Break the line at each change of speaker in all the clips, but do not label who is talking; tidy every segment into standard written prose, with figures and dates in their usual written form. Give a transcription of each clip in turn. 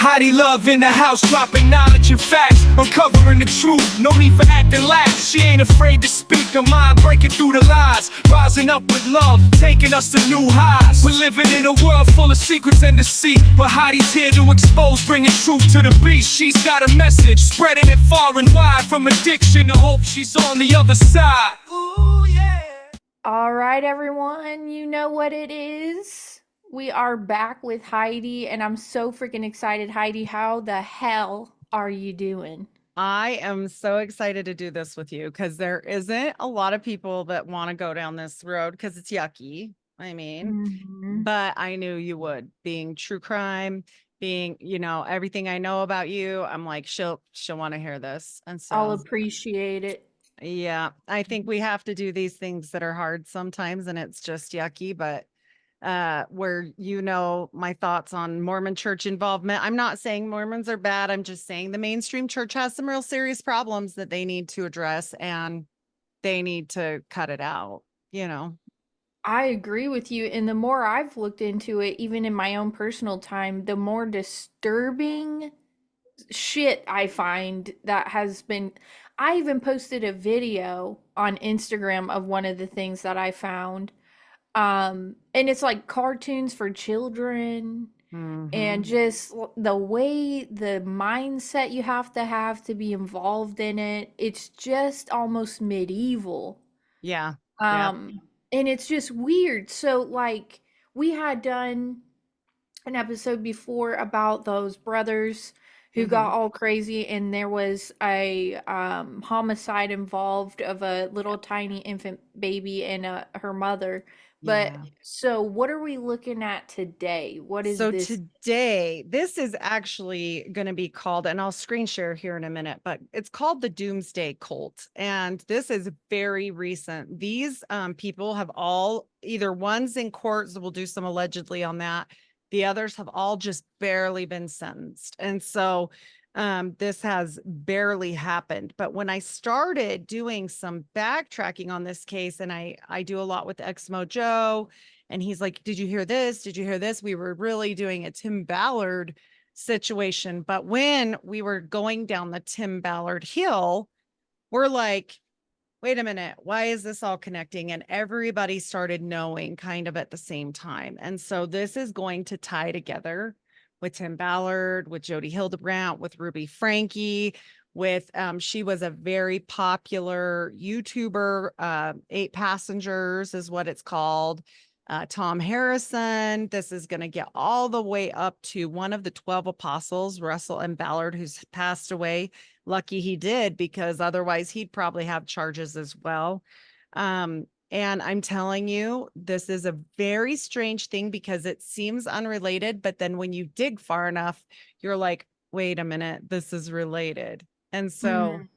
Heidi Love in the house, dropping knowledge and facts, uncovering the truth, no need for acting lax. She ain't afraid to speak her mind, breaking through the lies, rising up with love, taking us to new highs. We're living in a world full of secrets and deceit, but Heidi's here to expose, bringing truth to the beast. She's got a message, spreading it far and wide, from addiction to hope. She's on the other side. Ooh, yeah.
All right, everyone, you know what it is. We are back with Heidi, and I'm so freaking excited. Heidi, how the hell are you doing?
I am so excited to do this with you because there isn't a lot of people that want to go down this road because it's yucky. I mean,
Mhm.
but I knew you would, being true crime, being, everything I know about you. I'm like, she'll want to hear this. And
I'll
so,
appreciate it.
yeah, I think we have to do these things that are hard sometimes and it's just yucky, but where my thoughts on Mormon church involvement. I'm not saying Mormons are bad. I'm just saying the mainstream church has some real serious problems that they need to address and they need to cut it out, you know.
I agree with you. And the more I've looked into it, even in my own personal time, the more disturbing shit I find that has been. I even posted a video on Instagram of one of the things that I found. And it's like cartoons for children and
Mhm.
just the way the mindset you have to be involved in it. It's just almost medieval.
Yeah. Yep.
Um, and it's just weird. So, like, we had done an episode before about those brothers who got
Mhm.
all crazy, and there was a homicide involved of a little
Yep.
tiny infant baby and her mother. But
Yeah.
so, what are we looking at today? What is
So
this?
today, this is actually going to be called, and I'll screen share here in a minute, but it's called the Doomsday Cult. And this is very recent. These people have all either one's in court, so we'll do some allegedly on that. The others have all just barely been sentenced. And so this has barely happened. But when I started doing some backtracking on this case, and I do a lot with Exmo Joe, and he's like, did you hear this? Did you hear this? We were really doing a Tim Ballard situation. But when we were going down the Tim Ballard hill, we're like, wait a minute, why is this all connecting? And everybody started knowing kind of at the same time. And so this is going to tie together with Tim Ballard, with Jody Hildebrandt, with Ruby Frankie, with she was a very popular YouTuber, 8 Passengers is what it's called. Tom Harrison. This is going to get all the way up to one of the 12 apostles, Russell M. Ballard, who's passed away. Lucky he did, because otherwise he'd probably have charges as well. And I'm telling you, this is a very strange thing because it seems unrelated, but then when you dig far enough, you're like, wait a minute, this is related. And so
Mhm.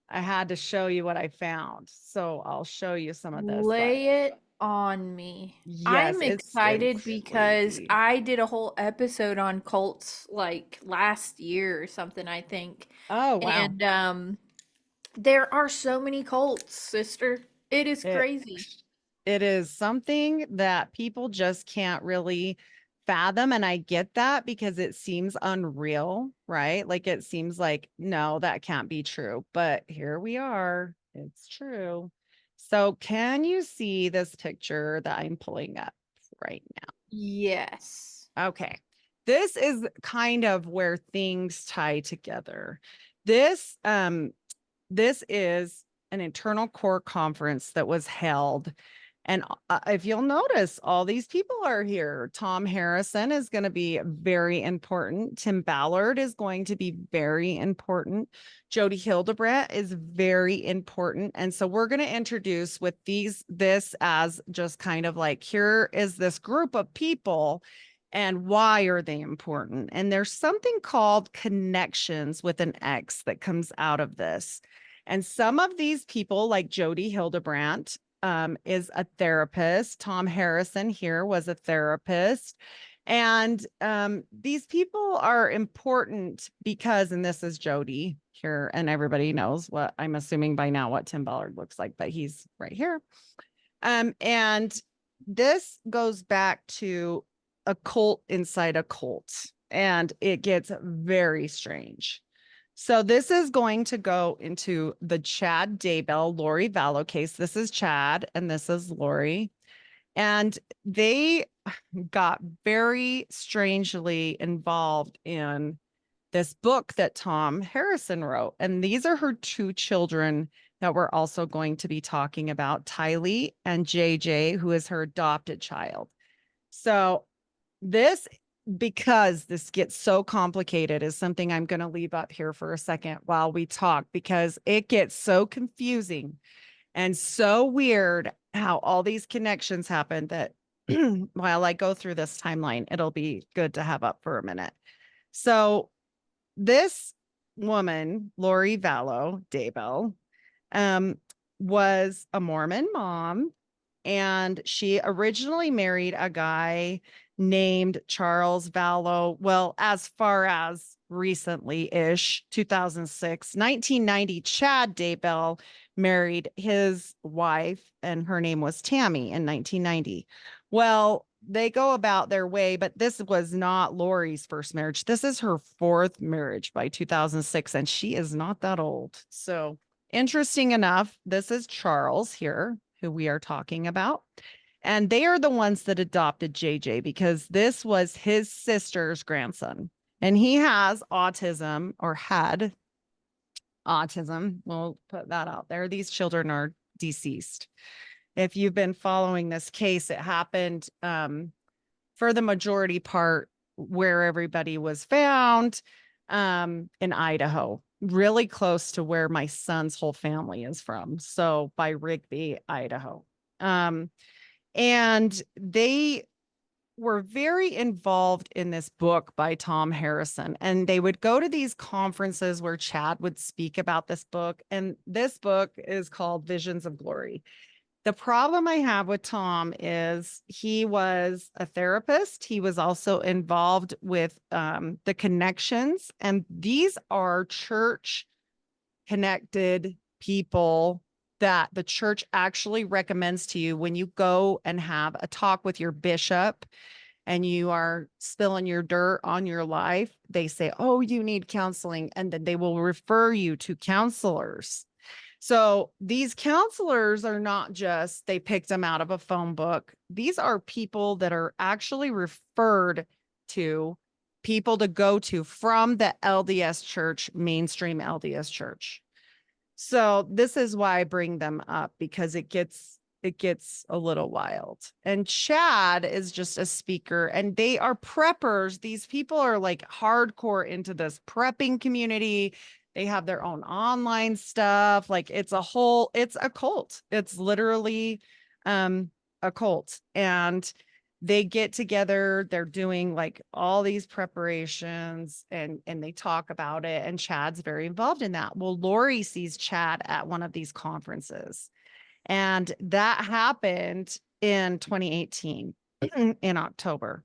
I had to show you what I found. So I'll show you some of this, but
Lay it on me.
yes,
I'm
it's
excited because
crazy.
I did a whole episode on cults like last year or something, I think.
Oh, wow.
And there are so many cults, sister. It is
It
crazy.
it is something that people just can't really fathom, and I get that because it seems unreal, right? Like it seems like no, that can't be true, but here we are. It's true. So, can you see this picture that I'm pulling up right
Yes.
now? Okay. This is kind of where things tie together. This is an internal core conference that was held. And if you'll notice, all these people are here. Tom Harrison is going to be very important. Tim Ballard is going to be very important. Jody Hildebrandt is very important. And so we're going to introduce with this as just kind of like, here is this group of people and why are they important? And there's something called connections with an X that comes out of this. And some of these people, like Jody Hildebrandt, is a therapist. Tom Harrison here was a therapist. And these people are important because, and this is Jody here, and everybody knows what I'm assuming by now what Tim Ballard looks like, but he's right here. And this goes back to a cult inside a cult. and it gets very strange. So this is going to go into the Chad Daybell, Lori Vallow case. This is Chad and this is Lori. And they got very strangely involved in this book that Tom Harrison wrote. And these are her two children that we're also going to be talking about, Tylee and JJ, who is her adopted child. So this, because this gets so complicated, is something I'm going to leave up here for a second while we talk, because it gets so confusing and so weird how all these connections happen that while I go through this timeline, it'll be good to have up for a minute. So this woman, Lori Vallow Daybell, was a Mormon mom, and she originally married a guy named Charles Vallow. Well, as far as recently-ish, 2006, 1990, Chad Daybell married his wife, and her name was Tammy in 1990. Well, they go about their way, but this was not Lori's first marriage. This is her fourth marriage by 2006, and she is not that old. So interesting enough, this is Charles here, who we are talking about. And they are the ones that adopted JJ because this was his sister's grandson. And he has autism, or had autism. We'll put that out there. These children are deceased. If you've been following this case, it happened for the majority part where everybody was found in Idaho, really close to where my son's whole family is from. So by Rigby, Idaho. And they were very involved in this book by Tom Harrison. And they would go to these conferences where Chad would speak about this book. And this book is called Visions of Glory. The problem I have with Tom is he was a therapist. He was also involved with the connections. And these are church connected people that the church actually recommends to you when you go and have a talk with your bishop and you are spilling your dirt on your life. They say, oh, you need counseling. And then they will refer you to counselors. So these counselors are not just, they picked them out of a phone book. These are people that are actually referred to, people to go to from the LDS church, mainstream LDS church. So this is why I bring them up, because it gets a little wild. And Chad is just a speaker, and they are preppers. These people are like hardcore into this prepping community. They have their own online stuff. Like it's a cult. It's literally a cult. And they get together, they're doing like all these preparations and they talk about it. And Chad's very involved in that. Well, Lori sees Chad at one of these conferences. And that happened in 2018 in October.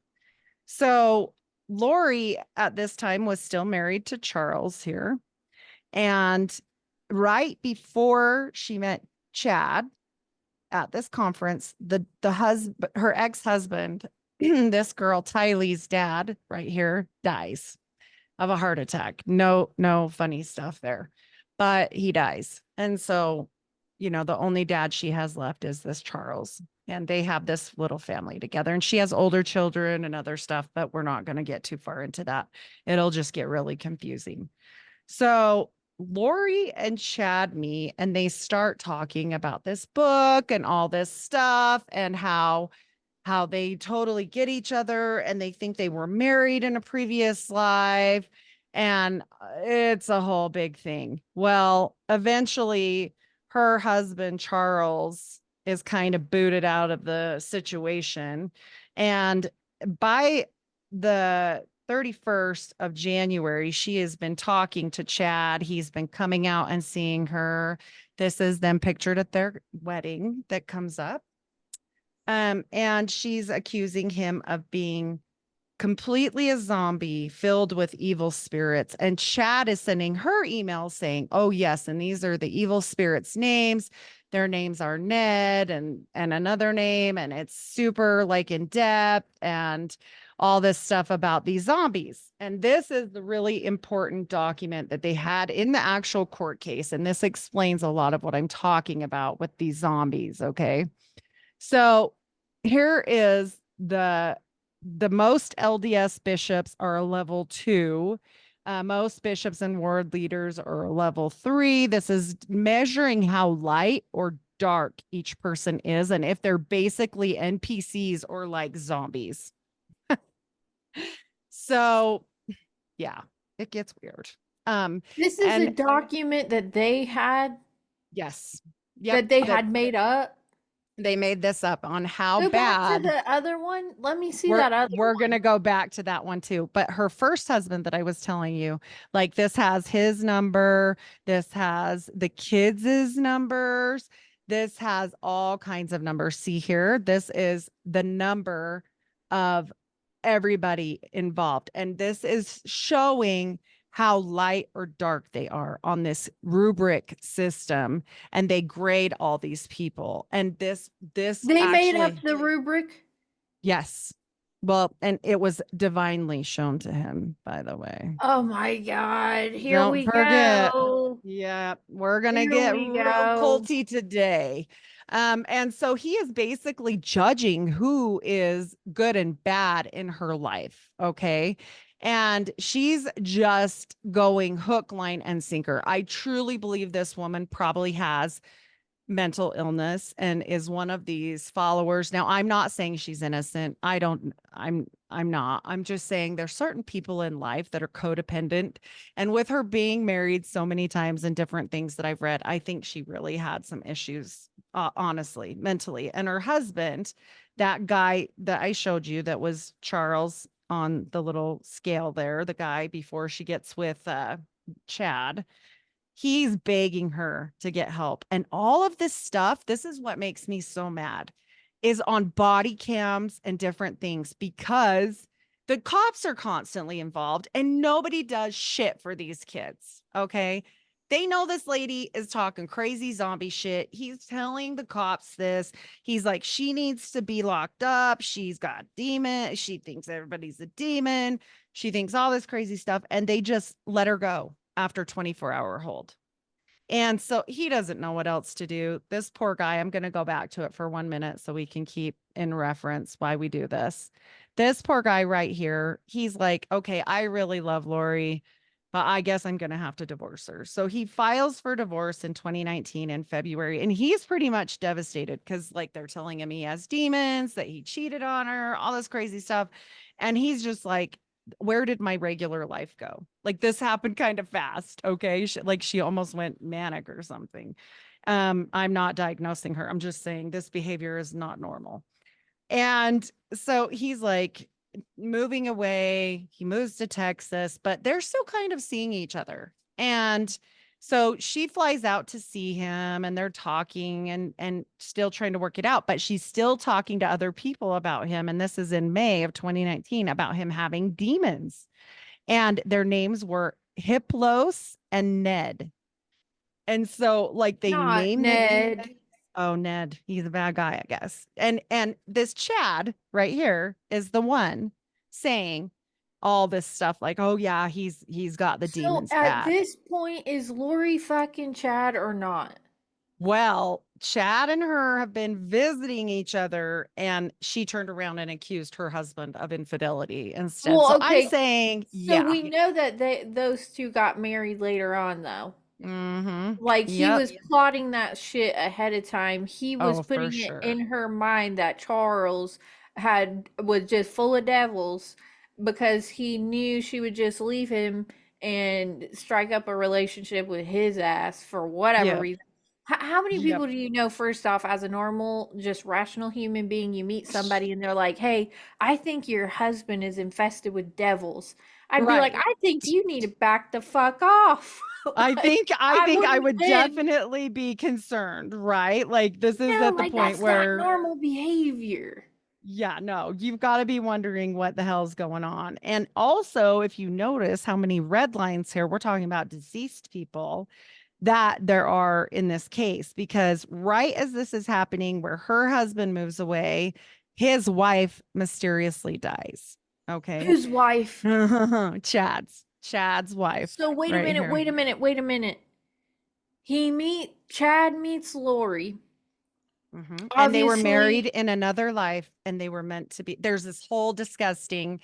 So Lori at this time was still married to Charles here. And right before she met Chad at this conference, her ex-husband, this girl, Tylee's dad right here, dies of a heart attack. No funny stuff there, but he dies. And so, the only dad she has left is this Charles, and they have this little family together, and she has older children and other stuff, but we're not going to get too far into that. It'll just get really confusing. So Lori and Chad meet and they start talking about this book and all this stuff and how they totally get each other and they think they were married in a previous life. And it's a whole big thing. Well, eventually her husband, Charles, is kind of booted out of the situation. And by the 31st of January, she has been talking to Chad. He's been coming out and seeing her. This is them pictured at their wedding that comes up. And she's accusing him of being completely a zombie filled with evil spirits. And Chad is sending her emails saying, oh, yes, and these are the evil spirits' names. Their names are Ned and another name. And it's super like in depth. And all this stuff about these zombies. And this is the really important document that they had in the actual court case. And this explains a lot of what I'm talking about with these zombies. Okay. So here is the most LDS bishops are a level 2. Most bishops and ward leaders are a level 3. This is measuring how light or dark each person is, and if they're basically NPCs or like zombies. So yeah, it gets weird.
This is a
And
document that they had
yes, yep,
that they
that
had made up.
they made this up on how
Go back to
bad.
the other one. Let me see
We're
that other
we're
one.
gonna go back to that one too. But her first husband that I was telling you, like this has his number, this has the kids' numbers, this has all kinds of numbers. See here, this is the number of everybody involved. And this is showing how light or dark they are on this rubric system. And they grade all these people. And this
They made up
actually,
the rubric.
yes. Well, and it was divinely shown to him, by the way.
Oh my God. Here
Don't
we
forget.
go.
Yeah, we're gonna
Here
get
we
real
go.
culty today. And so he is basically judging who is good and bad in her life. Okay. And she's just going hook, line, and sinker. I truly believe this woman probably has mental illness and is one of these followers. Now, I'm not saying she's innocent. I'm not. I'm just saying there's certain people in life that are codependent. And with her being married so many times and different things that I've read, I think she really had some issues, honestly, mentally. And her husband, that guy that I showed you that was Charles on the little scale there, the guy before she gets with Chad, he's begging her to get help. And all of this stuff, this is what makes me so mad, is on body cams and different things because the cops are constantly involved and nobody does shit for these kids. Okay. They know this lady is talking crazy zombie shit. He's telling the cops this. He's like, she needs to be locked up. She's got demon. She thinks everybody's a demon. She thinks all this crazy stuff. And they just let her go after 24-hour hold. And so he doesn't know what else to do. This poor guy, I'm going to go back to it for 1 minute so we can keep in reference why we do this. This poor guy right here, he's like, okay, I really love Lori, but I guess I'm going to have to divorce her. So he files for divorce in 2019 in February. And he's pretty much devastated because, like, they're telling him he has demons, that he cheated on her, all this crazy stuff. And he's just like, where did my regular life go? Like this happened kind of fast. Okay. She almost went manic or something. I'm not diagnosing her. I'm just saying this behavior is not normal. And so he's like moving away. He moves to Texas, but they're still kind of seeing each other. And so she flies out to see him and they're talking and still trying to work it out, but she's still talking to other people about him. And this is in May of 2019 about him having demons. And their names were Hiplos and Ned. And so like they
Not
named
Ned.
oh, Ned, he's a bad guy, I guess. And this Chad right here is the one saying all this stuff like, oh yeah, he's got the
So
demons
at
bad.
this point, is Lori fucking Chad or not?
Well, Chad and her have been visiting each other, and she turned around and accused her husband of infidelity instead. So
Well,
I'm
okay.
saying,
So
yeah.
we know that those two got married later on, though.
Mm-hmm.
Like he
Yep.
was plotting that shit ahead of time. He was
Oh, for
putting it
sure.
in her mind that Charles was just full of devils because he knew she would just leave him and strike up a relationship with his ass for whatever
Yep.
reason. How many
Yep.
people do you know, first off, as a normal, just rational human being, you meet somebody and they're like, hey, I think your husband is infested with devils. I'd be like,
Right.
I think you need to back the fuck off. Like,
I
I
think I
wouldn't
would
then.
definitely be concerned, right? Like this is
No,
at the
like
point
that's not
where
normal behavior.
yeah, no, you've got to be wondering what the hell's going on. And also, if you notice how many red lines here, we're talking about deceased people that there are in this case, because right as this is happening, where her husband moves away, his wife mysteriously dies. Okay.
Whose wife?
Chad's wife
So wait a
right
minute,
here.
wait a minute, wait a minute. Chad meets Lori.
And they were married
Obviously,
in another life and they were meant to be. There's this whole disgusting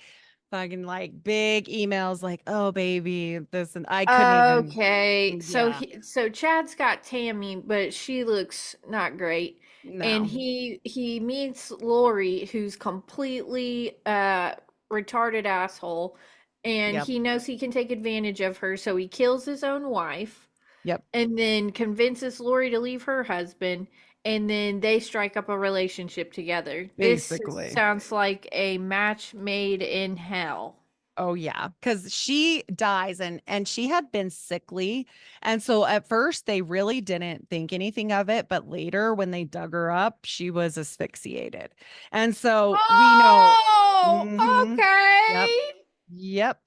fucking like big emails like, oh baby, this and I couldn't even.
okay.
Yeah,
So Chad's got Tammy, but she looks not great. And
no.
he meets Lori, who's completely retarded asshole, and
Yep.
he knows he can take advantage of her, so he kills his own wife
Yep.
and then convinces Lori to leave her husband, and then they strike up a relationship together. This
Basically.
sounds like a match made in hell.
Oh yeah, because she dies and she had been sickly. And so at first they really didn't think anything of it, but later when they dug her up, she was asphyxiated. And so we know.
Oh,
Mhm, yep.
okay.
Yep.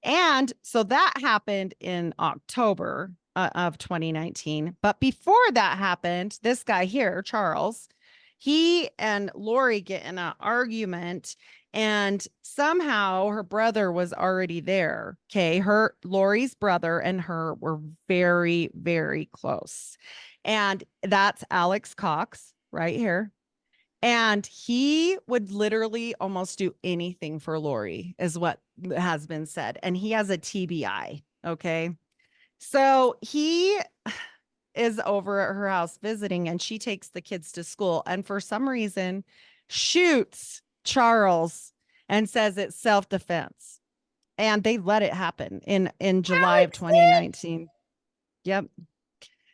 And so that happened in October of 2019. But before that happened, this guy here, Charles, he and Lori get in an argument, and somehow her brother was already there. Okay. Lori's brother and her were very, very close. And that's Alex Cox right here. And he would literally almost do anything for Lori, is what has been said. And he has a TBI. Okay. So he is over at her house visiting, and she takes the kids to school. And for some reason, shoots Charles and says it's self defense. And they let it happen in July of
Alex did.
2019. Yep.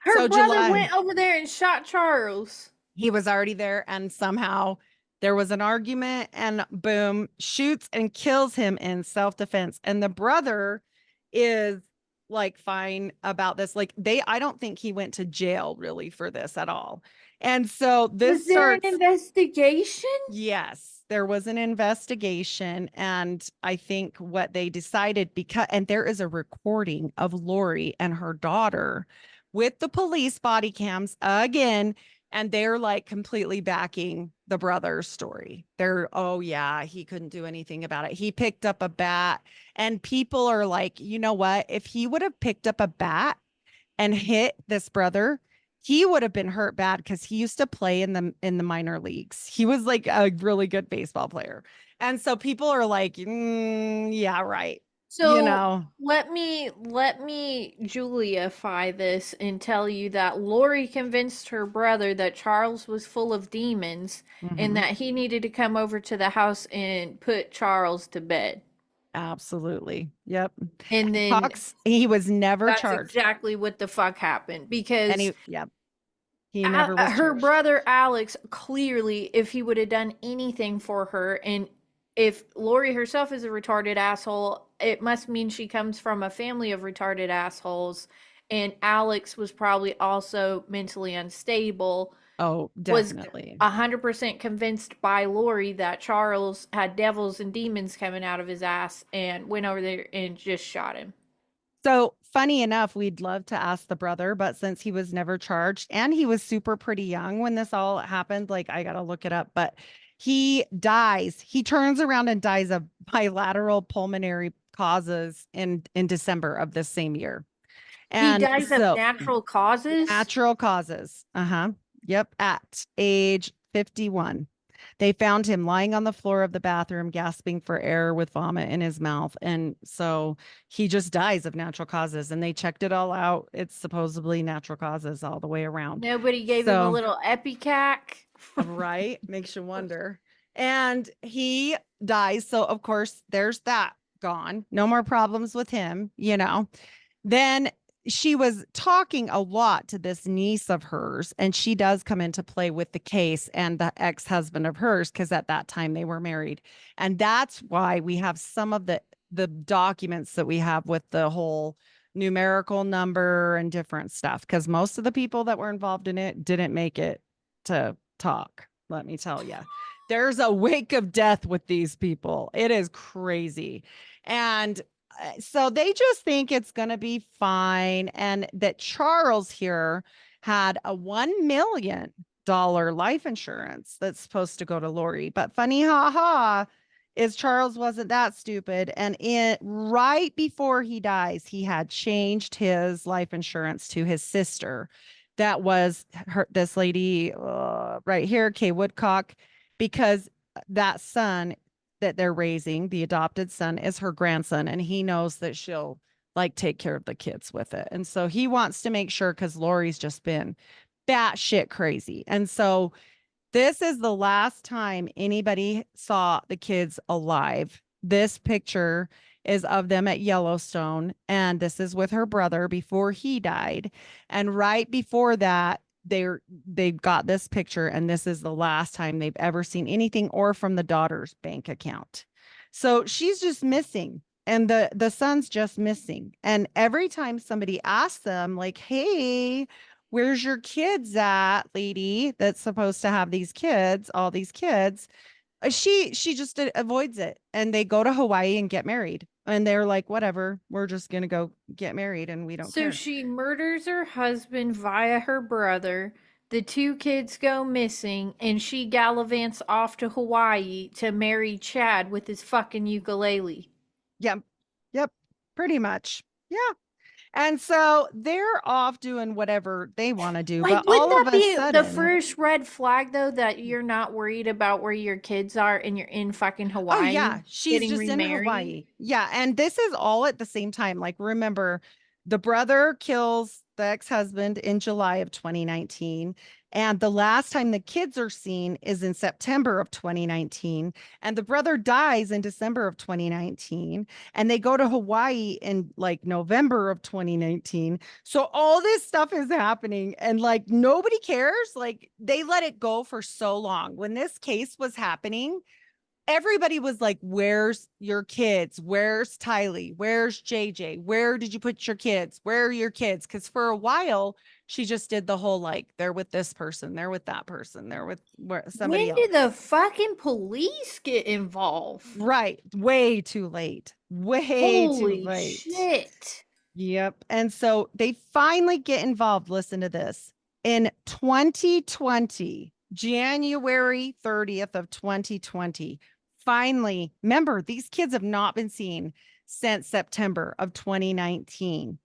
Her
So
brother
July.
went over there and shot Charles.
He was already there, and somehow there was an argument, and boom, shoots and kills him in self-defense. And the brother is like fine about this. Like I don't think he went to jail really for this at all. And so
Was
this
there an
starts.
investigation?
Yes, there was an investigation, and I think what they decided, because and there is a recording of Lori and her daughter with the police body cams again, and they're like completely backing the brother's story. They're, oh yeah, he couldn't do anything about it. He picked up a bat, and people are like, you know what? If he would have picked up a bat and hit this brother, he would have been hurt bad because he used to play in the minor leagues. He was like a really good baseball player. And so people are like, yeah, right. You
So
know.
let me Juliafy this and tell you that Lori convinced her brother that Charles was full of demons and
Mhm.
that he needed to come over to the house and put Charles to bed.
Absolutely. Yep.
And then
Cox, he was never
that's
charged.
exactly what the fuck happened
And
because
yep, he never was
her
charged.
brother Alex, clearly, if he would have done anything for her, and if Lori herself is a retarded asshole, it must mean she comes from a family of retarded assholes. And Alex was probably also mentally unstable,
Oh,
was
definitely.
100% convinced by Lori that Charles had devils and demons coming out of his ass and went over there and just shot him.
So funny enough, we'd love to ask the brother, but since he was never charged and he was super pretty young when this all happened, like I gotta look it up, but he dies. He turns around and dies of bilateral pulmonary causes in December of this same year.
He
And
dies of
so
natural causes.
natural causes. Uh-huh. Yep. At age 51. They found him lying on the floor of the bathroom, gasping for air with vomit in his mouth. And so he just dies of natural causes. And they checked it all out. It's supposedly natural causes all the way around.
Nobody gave him a
So,
little epicac.
right. Makes you wonder. And he dies. So, of course, there's that gone. No more problems with him, you know. Then she was talking a lot to this niece of hers, and she does come into play with the case and the ex-husband of hers, because at that time they were married. And that's why we have some of the documents that we have with the whole numerical number and different stuff, because most of the people that were involved in it didn't make it to talk. Let me tell you, there's a wake of death with these people. It is crazy. And so they just think it's going to be fine. And that Charles here had a $1 million life insurance that's supposed to go to Lori. But funny, haha, is Charles wasn't that stupid. And right before he dies, he had changed his life insurance to his sister. That was this lady right here, Kay Woodcock, because that son that they're raising, the adopted son, is her grandson, and he knows that she'll like take care of the kids with it. And so he wants to make sure, because Lori's just been batshit crazy. And so this is the last time anybody saw the kids alive. This picture is of them at Yellowstone, and this is with her brother before he died. And right before that, they've got this picture, and this is the last time they've ever seen anything or from the daughter's bank account. So she's just missing, and the son's just missing. And every time somebody asks them, like, "Hey, where's your kids at, lady that's supposed to have these kids, all these kids?" She just avoids it, and they go to Hawaii and get married, and they're like, whatever, we're just gonna go get married and we don't
So
care.
she murders her husband via her brother. The two kids go missing, and she gallivants off to Hawaii to marry Chad with his fucking ukulele.
Yep. Yep. Pretty much. Yeah. And so they're off doing whatever they want to do,
Like,
but
wouldn't
all of
that
a
be the
sudden,
first red flag, though, that you're not worried about where your kids are and you're in fucking
oh
Hawaii
yeah, she's
getting
just in
remarried?
Hawaii. Yeah, and this is all at the same time. Like, remember, the brother kills the ex-husband in July of 2019, and the last time the kids are seen is in September of 2019, and the brother dies in December of 2019, and they go to Hawaii in like November of 2019. So all this stuff is happening, and like nobody cares. Like, they let it go for so long. When this case was happening, everybody was like, "Where's your kids? Where's Tylee? Where's JJ? Where did you put your kids? Where are your kids?" Because for a while, she just did the whole like, they're with this person, they're with that person, they're with somebody
When did the
else.
fucking police get involved?
Right. Way too late. Way too
Holy
late.
shit.
Yep. And so they finally get involved. Listen to this. In 2020, January 30th of 2020, finally, remember, these kids have not been seen since September of 2019.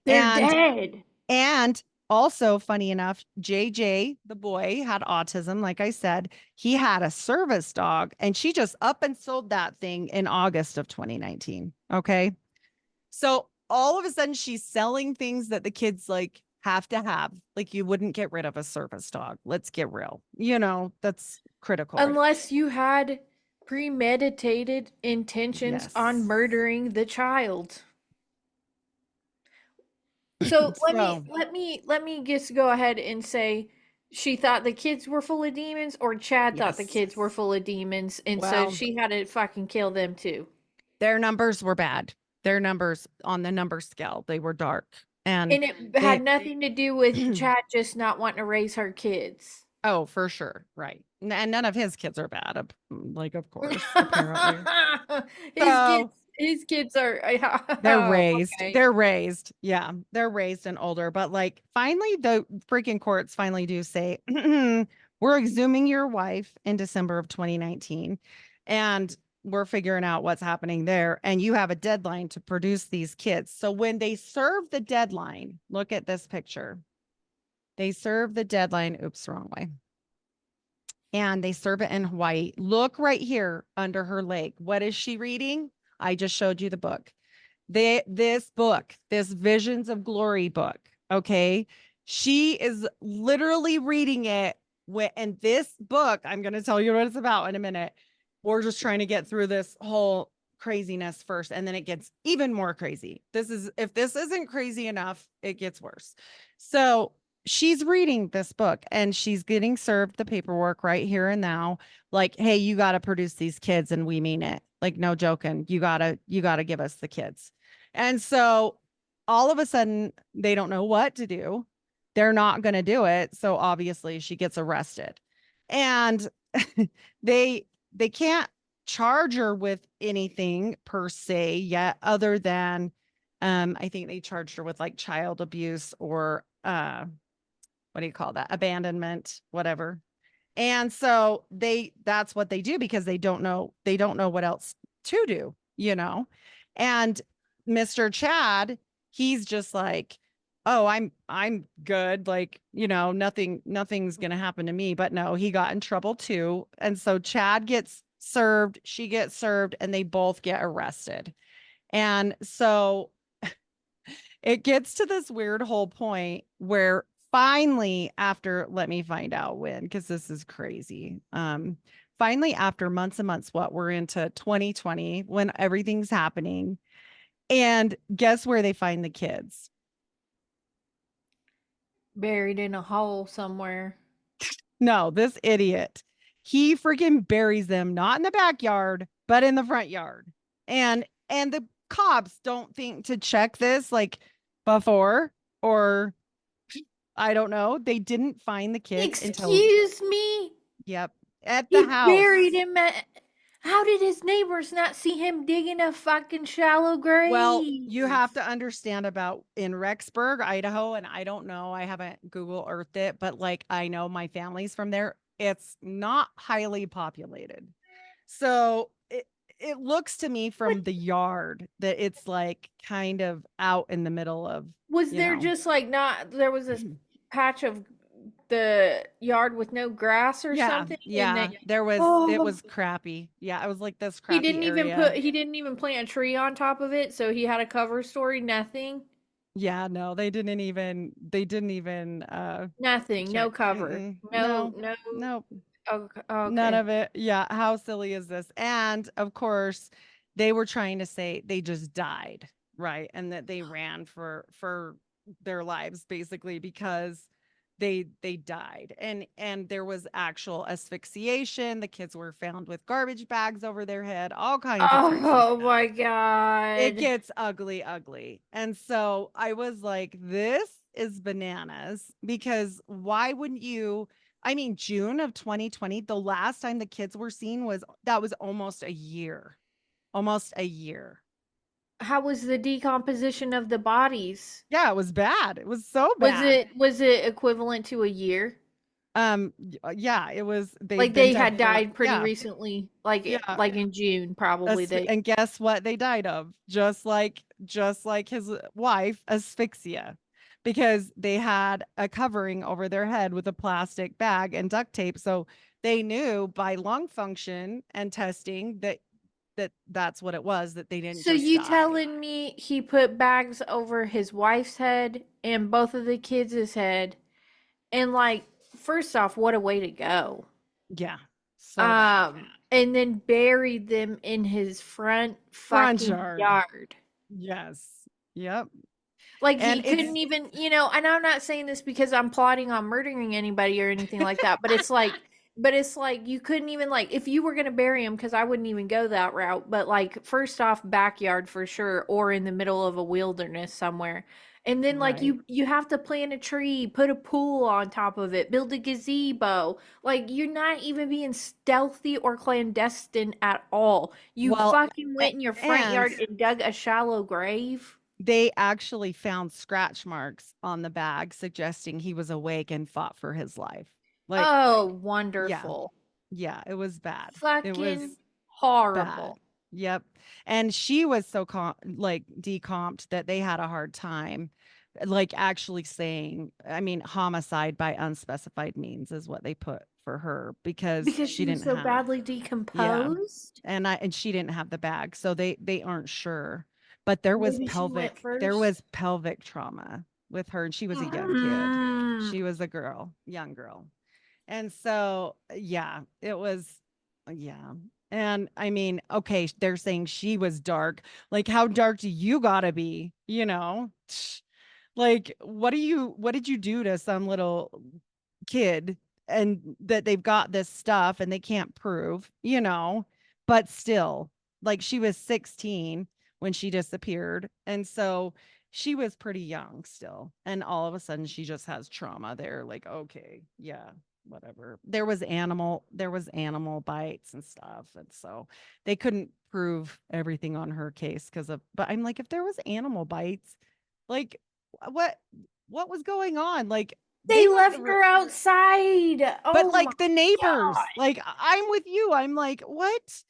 They're
And
dead.
and also, funny enough, JJ, the boy, had autism. Like I said, he had a service dog, and she just up and sold that thing in August of 2019. Okay. So all of a sudden, she's selling things that the kids like have to have. Like, you wouldn't get rid of a service dog. Let's get real. That's critical.
Unless you had premeditated intentions on
Yes.
murdering the child. So let me
So,
let me let me just go ahead and say she thought the kids were full of demons, or Chad thought the
yes.
kids were full of demons, and so
Well,
she had to fucking kill them too.
their numbers were bad. Their numbers on the number scale, they were dark. And
And it had
they,
nothing to do with Chad just not wanting to raise her kids.
oh, for sure. Right. And none of his kids are bad. Like, of course, apparently.
his kids
So
his kids are
they're
oh,
raised.
okay.
They're raised. Yeah. They're raised and older. But like, finally, the freaking courts finally do say, we're exhuming your wife in December of 2019. And we're figuring out what's happening there. And you have a deadline to produce these kids. So when they serve the deadline, look at this picture. They serve the deadline. Oops, wrong way. And they serve it in Hawaii. Look right here under her leg. What is she reading? I just showed you the book. This book, this Visions of Glory book. Okay. She is literally reading it. And this book, I'm going to tell you what it's about in a minute. We're just trying to get through this whole craziness first, and then it gets even more crazy. If this isn't crazy enough, it gets worse. So she's reading this book, and she's getting served the paperwork right here and now. Like, hey, you got to produce these kids, and we mean it. Like, no joking. You gotta give us the kids. And so all of a sudden, they don't know what to do. They're not going to do it. So obviously she gets arrested. And they can't charge her with anything per se yet, other than I think they charged her with like child abuse or what do you call that? Abandonment, whatever. And so that's what they do because they don't know what else to do, you know. And Mr. Chad, he's just like, "Oh, I'm good, like, nothing's going to happen to me." But no, he got in trouble too. And so Chad gets served, she gets served, and they both get arrested. And so it gets to this weird whole point where finally, after, let me find out when, because this is crazy. Finally, after months and months, what, we're into 2020 when everything's happening. And guess where they find the kids?
Buried in a hole somewhere.
No, this idiot. He freaking buries them not in the backyard, but in the front yard. And the cops don't think to check this like before, or I don't know. They didn't find the kids until,
Excuse me?
yep, at the
He buried
house.
him at. How did his neighbors not see him digging a fucking shallow
Well, you have
grave?
to understand about in Rexburg, Idaho, and I don't know, I haven't Google Earthed it, but like I know my family's from there. It's not highly populated. So it looks to me
But
from the yard that it's like kind of out in the middle of,
was
you
there
know.
just like not there was this patch of the yard with no grass or
Yeah,
something and
yeah,
they
it
oh
was crappy. Yeah, it was like this
he
crappy
didn't even
area.
plant a tree on top of it, so he had a cover story, nothing.
Yeah, no, they didn't even
Nothing, no
check.
cover.
Mm-mm.
No,
No,
no.
no, none
Okay.
of it. Yeah, how silly is this? And of course, they were trying to say they just died, right? And that they ran for their lives basically because they died. And there was actual asphyxiation. The kids were found with garbage bags over their head, all kinds of crazy
Oh
stuff.
my
It
god.
gets ugly, ugly. And so I was like, this is bananas because why wouldn't you? I mean, June of 2020, the last time the kids were seen was almost a year. Almost a year.
How was the decomposition of the bodies?
Yeah, it was bad. It was so bad.
Was it equivalent to a year?
Yeah, it was, they've
Like
been
they
dead
had
for,
died pretty
yeah,
recently,
yeah.
like in June probably they.
And guess what they died of? Just like his wife, asphyxia, because they had a covering over their head with a plastic bag and duct tape. So they knew by lung function and testing that's what it was, that they didn't
So
just
you
die.
telling me he put bags over his wife's head and both of the kids' head and like first off, what a way to go.
Yeah, so bad.
And then buried them in his front
Front
fucking
yard.
yard.
Yes. Yep.
Like
And
he
it's
couldn't even, and I'm not saying this because I'm plotting on murdering anybody or anything like that, but it's like you couldn't even like if you were going to bury him because I wouldn't even go that route, but like first off backyard for sure or in the middle of a wilderness somewhere. And then like
right.
you have to plant a tree, put a pool on top of it, build a gazebo. Like you're not even being stealthy or clandestine at all. You
Well,
fucking went in your front
and
yard and dug a shallow grave.
they actually found scratch marks on the bag suggesting he was awake and fought for his life. Like,
Oh,
yeah,
wonderful.
yeah, it was bad. It
Fucking
was bad.
horrible.
Yep. And she was so like decomped that they had a hard time like actually saying, I mean, homicide by unspecified means is what they put for her because
Because
she
she was
didn't
so
have.
badly
Yeah.
decomposed?
And she didn't have the bag, so they aren't sure. But there was
Maybe she went first?
pelvic trauma with her, and she was a young kid.
Mm.
She was a girl, young girl. And so, yeah, it was, yeah. And I mean, okay, they're saying she was dark. Like, how dark do you gotta be? Like, what did you do to some little kid and that they've got this stuff and they can't prove? But still, like she was 16 when she disappeared. And so she was pretty young still. And all of a sudden she just has trauma there. Like, okay, yeah, whatever. There was animal bites and stuff. And so they couldn't prove everything on her case but I'm like, if there was animal bites, like what what was going on? Like
They
went
left her outside.
but
Oh my
like the neighbors,
god.
like I'm with you. I'm like, what?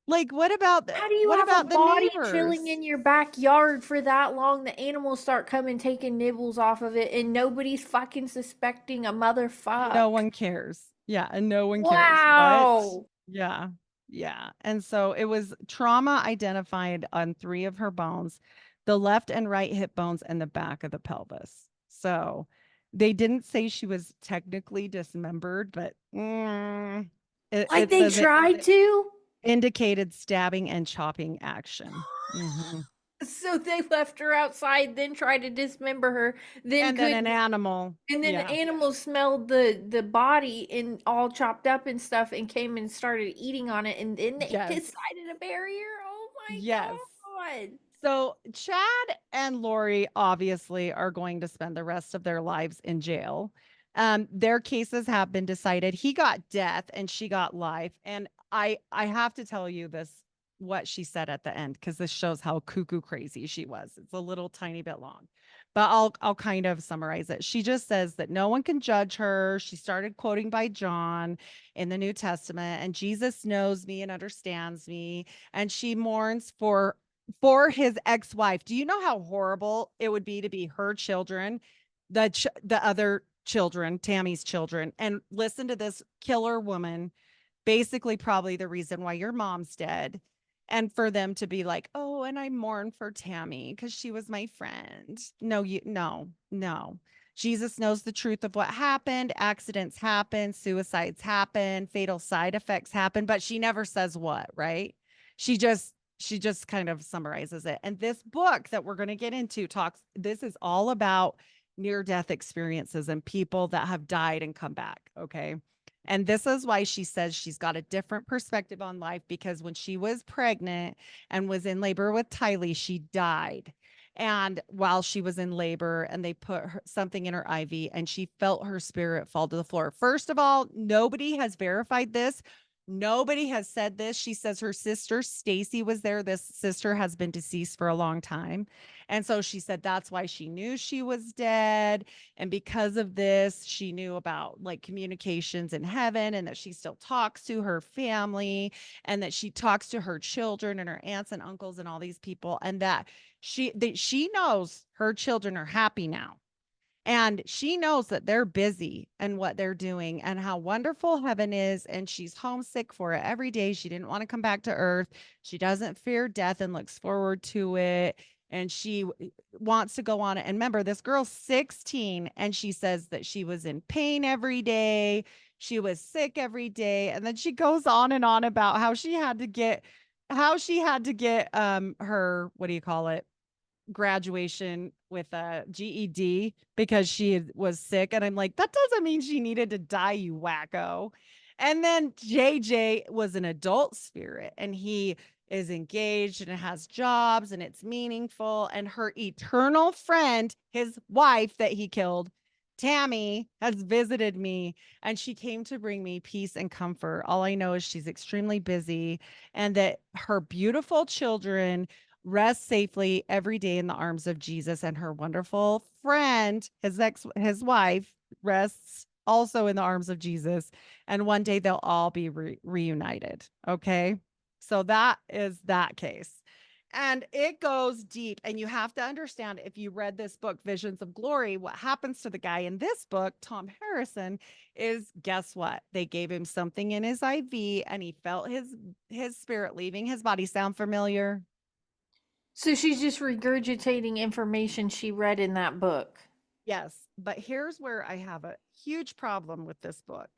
Like,
How do you
what
have a
about the
body chilling
neighbors?
in your backyard for that long? The animals start coming taking nibbles off of it and nobody's fucking suspecting a
No
motherfuck.
one cares. Yeah, and no one cares. What?
Wow.
Yeah. Yeah. And so it was trauma identified on 3 of her bones, the left and right hip bones and the back of the pelvis. So they didn't say she was technically dismembered, but
Like
it
they
says it
tried to?
indicated stabbing and chopping action. Mhm.
So they left her outside, then tried to dismember her, then
And then an
couldn't.
animal.
And then the
Yeah.
animals smelled the body and all chopped up and stuff and came and started eating on it and then they
Yes.
decided to bury her. Oh
Yes.
my god.
So Chad and Lori obviously are going to spend the rest of their lives in jail. Their cases have been decided. He got death and she got life. And I have to tell you this, what she said at the end, because this shows how cuckoo crazy she was. It's a little tiny bit long, but I'll kind of summarize it. She just says that no one can judge her. She started quoting by John in the New Testament, and Jesus knows me and understands me, and she mourns for his ex-wife. Do you know how horrible it would be to be her children, the other children, Tammy's children, and listen to this killer woman, basically probably the reason why your mom's dead, and for them to be like, "Oh, and I mourn for Tammy because she was my friend." No, no. Jesus knows the truth of what happened. Accidents happen, suicides happen, fatal side effects happen, but she never says what, right? She just kind of summarizes it. And this book that we're going to get into talks, this is all about near death experiences and people that have died and come back, okay? And this is why she says she's got a different perspective on life, because when she was pregnant and was in labor with Tylee, she died. And while she was in labor, and they put something in her IV, and she felt her spirit fall to the floor. First of all, nobody has verified this. Nobody has said this. She says her sister Stacy was there. This sister has been deceased for a long time. And so she said that's why she knew she was dead. And because of this, she knew about like communications in heaven, and that she still talks to her family, and that she talks to her children and her aunts and uncles and all these people, and that she knows her children are happy now. And she knows that they're busy and what they're doing and how wonderful heaven is. And she's homesick for it every day. She didn't want to come back to earth. She doesn't fear death and looks forward to it. And she wants to go on it. And remember, this girl's 16 and she says that she was in pain every day. She was sick every day. And then she goes on and on about how she had to get her, what do you call it? Graduation with a GED because was sick. And I'm like, that doesn't mean she needed to die, you wacko. And then JJ was an adult spirit, and he is engaged and has jobs and it's meaningful. And her eternal friend, his wife that he killed, Tammy, has visited me, and she came to bring me peace and comfort. All I know is she's extremely busy, and that her beautiful children rest safely every day in the arms of Jesus, and her wonderful friend, his wife, rests also in the arms of Jesus, and one day they'll all be reunited. Okay? So that is that case. And it goes deep, and you have to understand, if you read this book, Visions of Glory, what happens to the guy in this book, Tom Harrison, is, guess what? They gave him something in his IV and he felt his spirit leaving his body. Sound familiar?
So she's just regurgitating information she read in that book.
Yes, but here's where I have a huge problem with this book.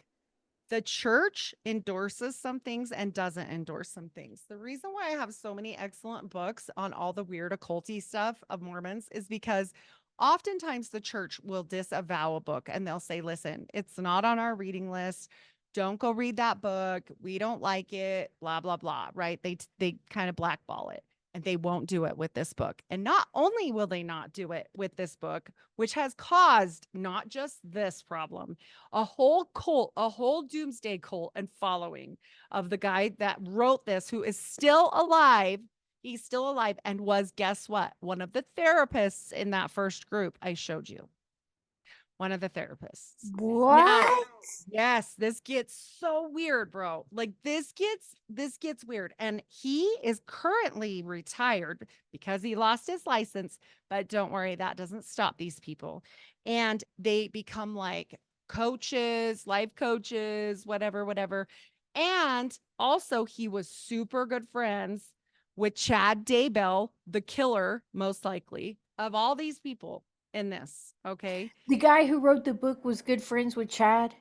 The church endorses some things and doesn't endorse some things. The reason why I have so many excellent books on all the weird occulty stuff of Mormons is because oftentimes the church will disavow a book and they'll say, listen, it's not on our reading list. Don't go read that book. We don't like it, blah, blah, blah, right? They kind of blackball it. And they won't do it with this book. And not only will they not do it with this book, which has caused not just this problem, a whole cult, a whole doomsday cult and following of the guy that wrote this, who is still alive. He's still alive and was, guess what? One of the therapists in that first group I showed you. one of the therapists. Now,
What?
yes, this gets so weird, bro. Like this gets weird. And he is currently retired because he lost his license, but don't worry, that doesn't stop these people. And they become like coaches, life coaches, whatever, whatever. And also he was super good friends with Chad Daybell, the killer, most likely, of all these people in this. Okay.
The guy who wrote the book was good friends with Chad.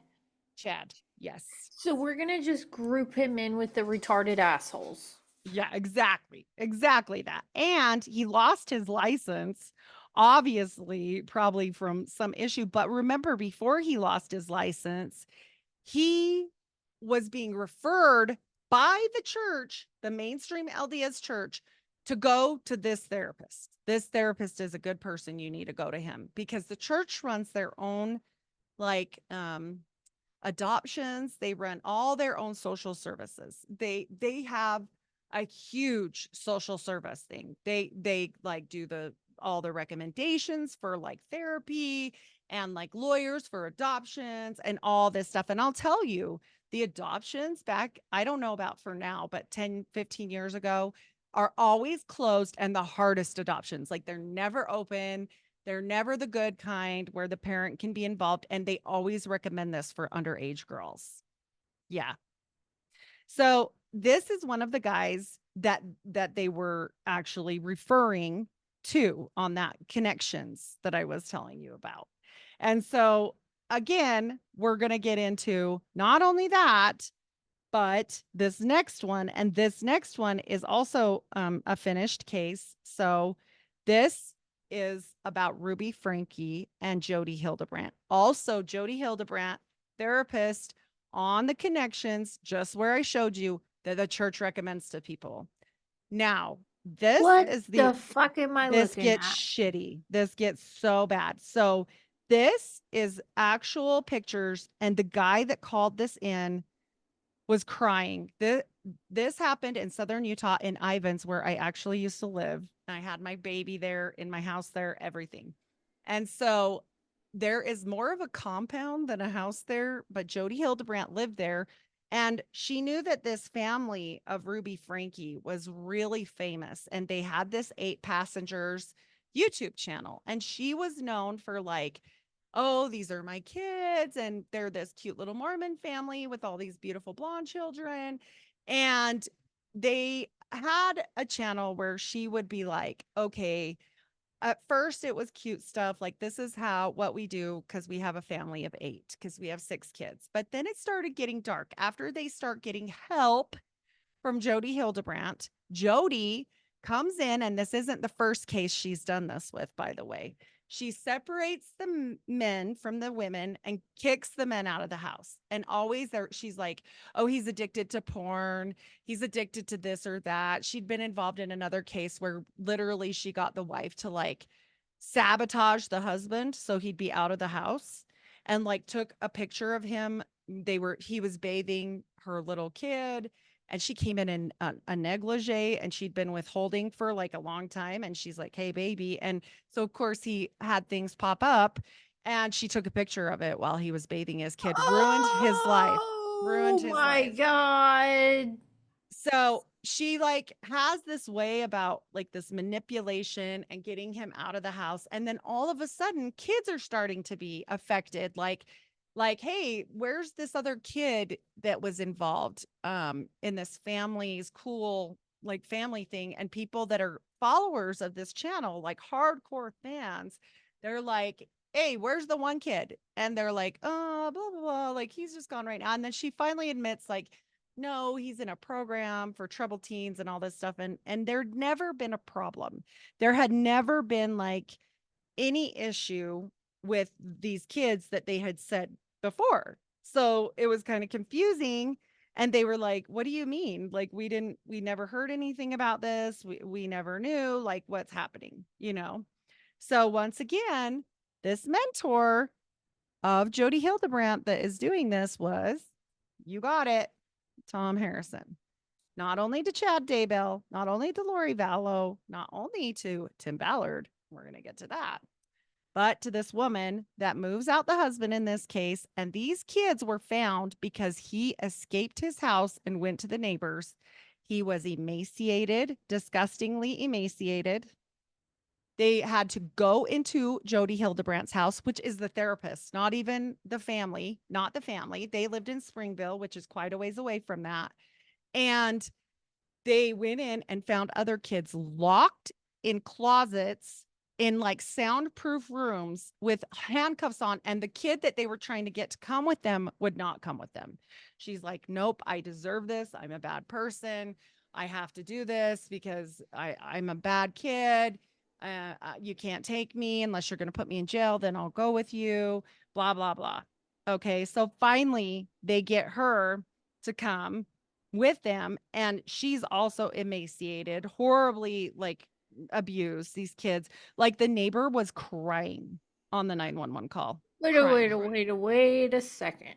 Chad. Yes.
So we're gonna just group him in with the retarded assholes.
Yeah, exactly. Exactly that. And he lost his license, obviously, probably from some issue. But remember, before he lost his license, he was being referred by the church, the mainstream LDS church, to go to this therapist. This therapist is a good person. You need to go to him because the church runs their own, like, adoptions. They run all their own social services. They have a huge social service thing. They like do the all the recommendations for like therapy and like lawyers for adoptions and all this stuff. And I'll tell you, the adoptions back, I don't know about for now, but 10, 15 years ago are always closed, and the hardest adoptions. Like they're never open. They're never the good kind where the parent can be involved, and they always recommend this for underage girls. Yeah. So this is one of the guys that they were actually referring to on that connections that I was telling you about. And so again, we're going to get into not only that, but this next one, and this next one is also a finished case. So this is about Ruby Frankie and Jody Hildebrandt. Also, Jody Hildebrandt, therapist on the connections, just where I showed you that the church recommends to people. Now, this
What
is
the fuck am I
this
looking
gets
at?
shitty. This gets so bad. So this is actual pictures, and the guy that called this in was crying. This happened in southern Utah in Ivins, where I actually used to live. I had my baby there, in my house there, everything. And so there is more of a compound than a house there, but Jody Hildebrandt lived there. And she knew that this family of Ruby Frankie was really famous, and they had this 8 passengers YouTube channel. And she was known for like, oh, these are my kids, and they're this cute little Mormon family with all these beautiful blonde children. And they had a channel where she would be like, okay, at first it was cute stuff like, this is what we do because we have a family of 8, because we have 6 kids. But then it started getting dark after they start getting help from Jody Hildebrandt. Jody comes in, and this isn't the first case she's done this with, by the way. She separates the men from the women and kicks the men out of the house. And always there, she's like, oh, he's addicted to porn. He's addicted to this or that. She'd been involved in another case where literally she got the wife to like sabotage the husband so he'd be out of the house, and like took a picture of him. He was bathing her little kid, and she came in a negligee, and she'd been withholding for like a long time, and she's like, hey baby. And so of course he had things pop up, and she took a picture of it while he was bathing his kid. Ruined his life. Ruined
Oh
his
my
life.
god.
So she like has this way about like this manipulation and getting him out of the house. And then all of a sudden kids are starting to be affected. Like, hey, where's this other kid that was involved in this family's cool like family thing? And people that are followers of this channel, like hardcore fans, they're like, hey, where's the one kid? And they're like, oh, blah blah blah, like he's just gone right now. And then she finally admits like, no, he's in a program for troubled teens and all this stuff. And there'd never been a problem. There had never been like any issue with these kids that they had said before. So it was kind of confusing. And they were like, what do you mean? Like, we never heard anything about this. We never knew like what's happening, you know? So once again, this mentor of Jody Hildebrandt that is doing this was, you got it, Tom Harrison. Not only to Chad Daybell, not only to Lori Vallow, not only to Tim Ballard, we're going to get to that, but to this woman that moves out the husband in this case. And these kids were found because he escaped his house and went to the neighbors. He was emaciated, disgustingly emaciated. They had to go into Jody Hildebrandt's house, which is the therapist, not even the family, not the family. They lived in Springville, which is quite a ways away from that. And they went in and found other kids locked in closets in like soundproof rooms with handcuffs on. And the kid that they were trying to get to come with them would not come with them. She's like, nope, I deserve this. I'm a bad person. I have to do this because I'm a bad kid. You can't take me unless you're going to put me in jail. Then I'll go with you, blah, blah, blah. Okay. So finally, they get her to come with them. And she's also emaciated, horribly like abused, these kids. Like the neighbor was crying on the 911 call.
Wait a second.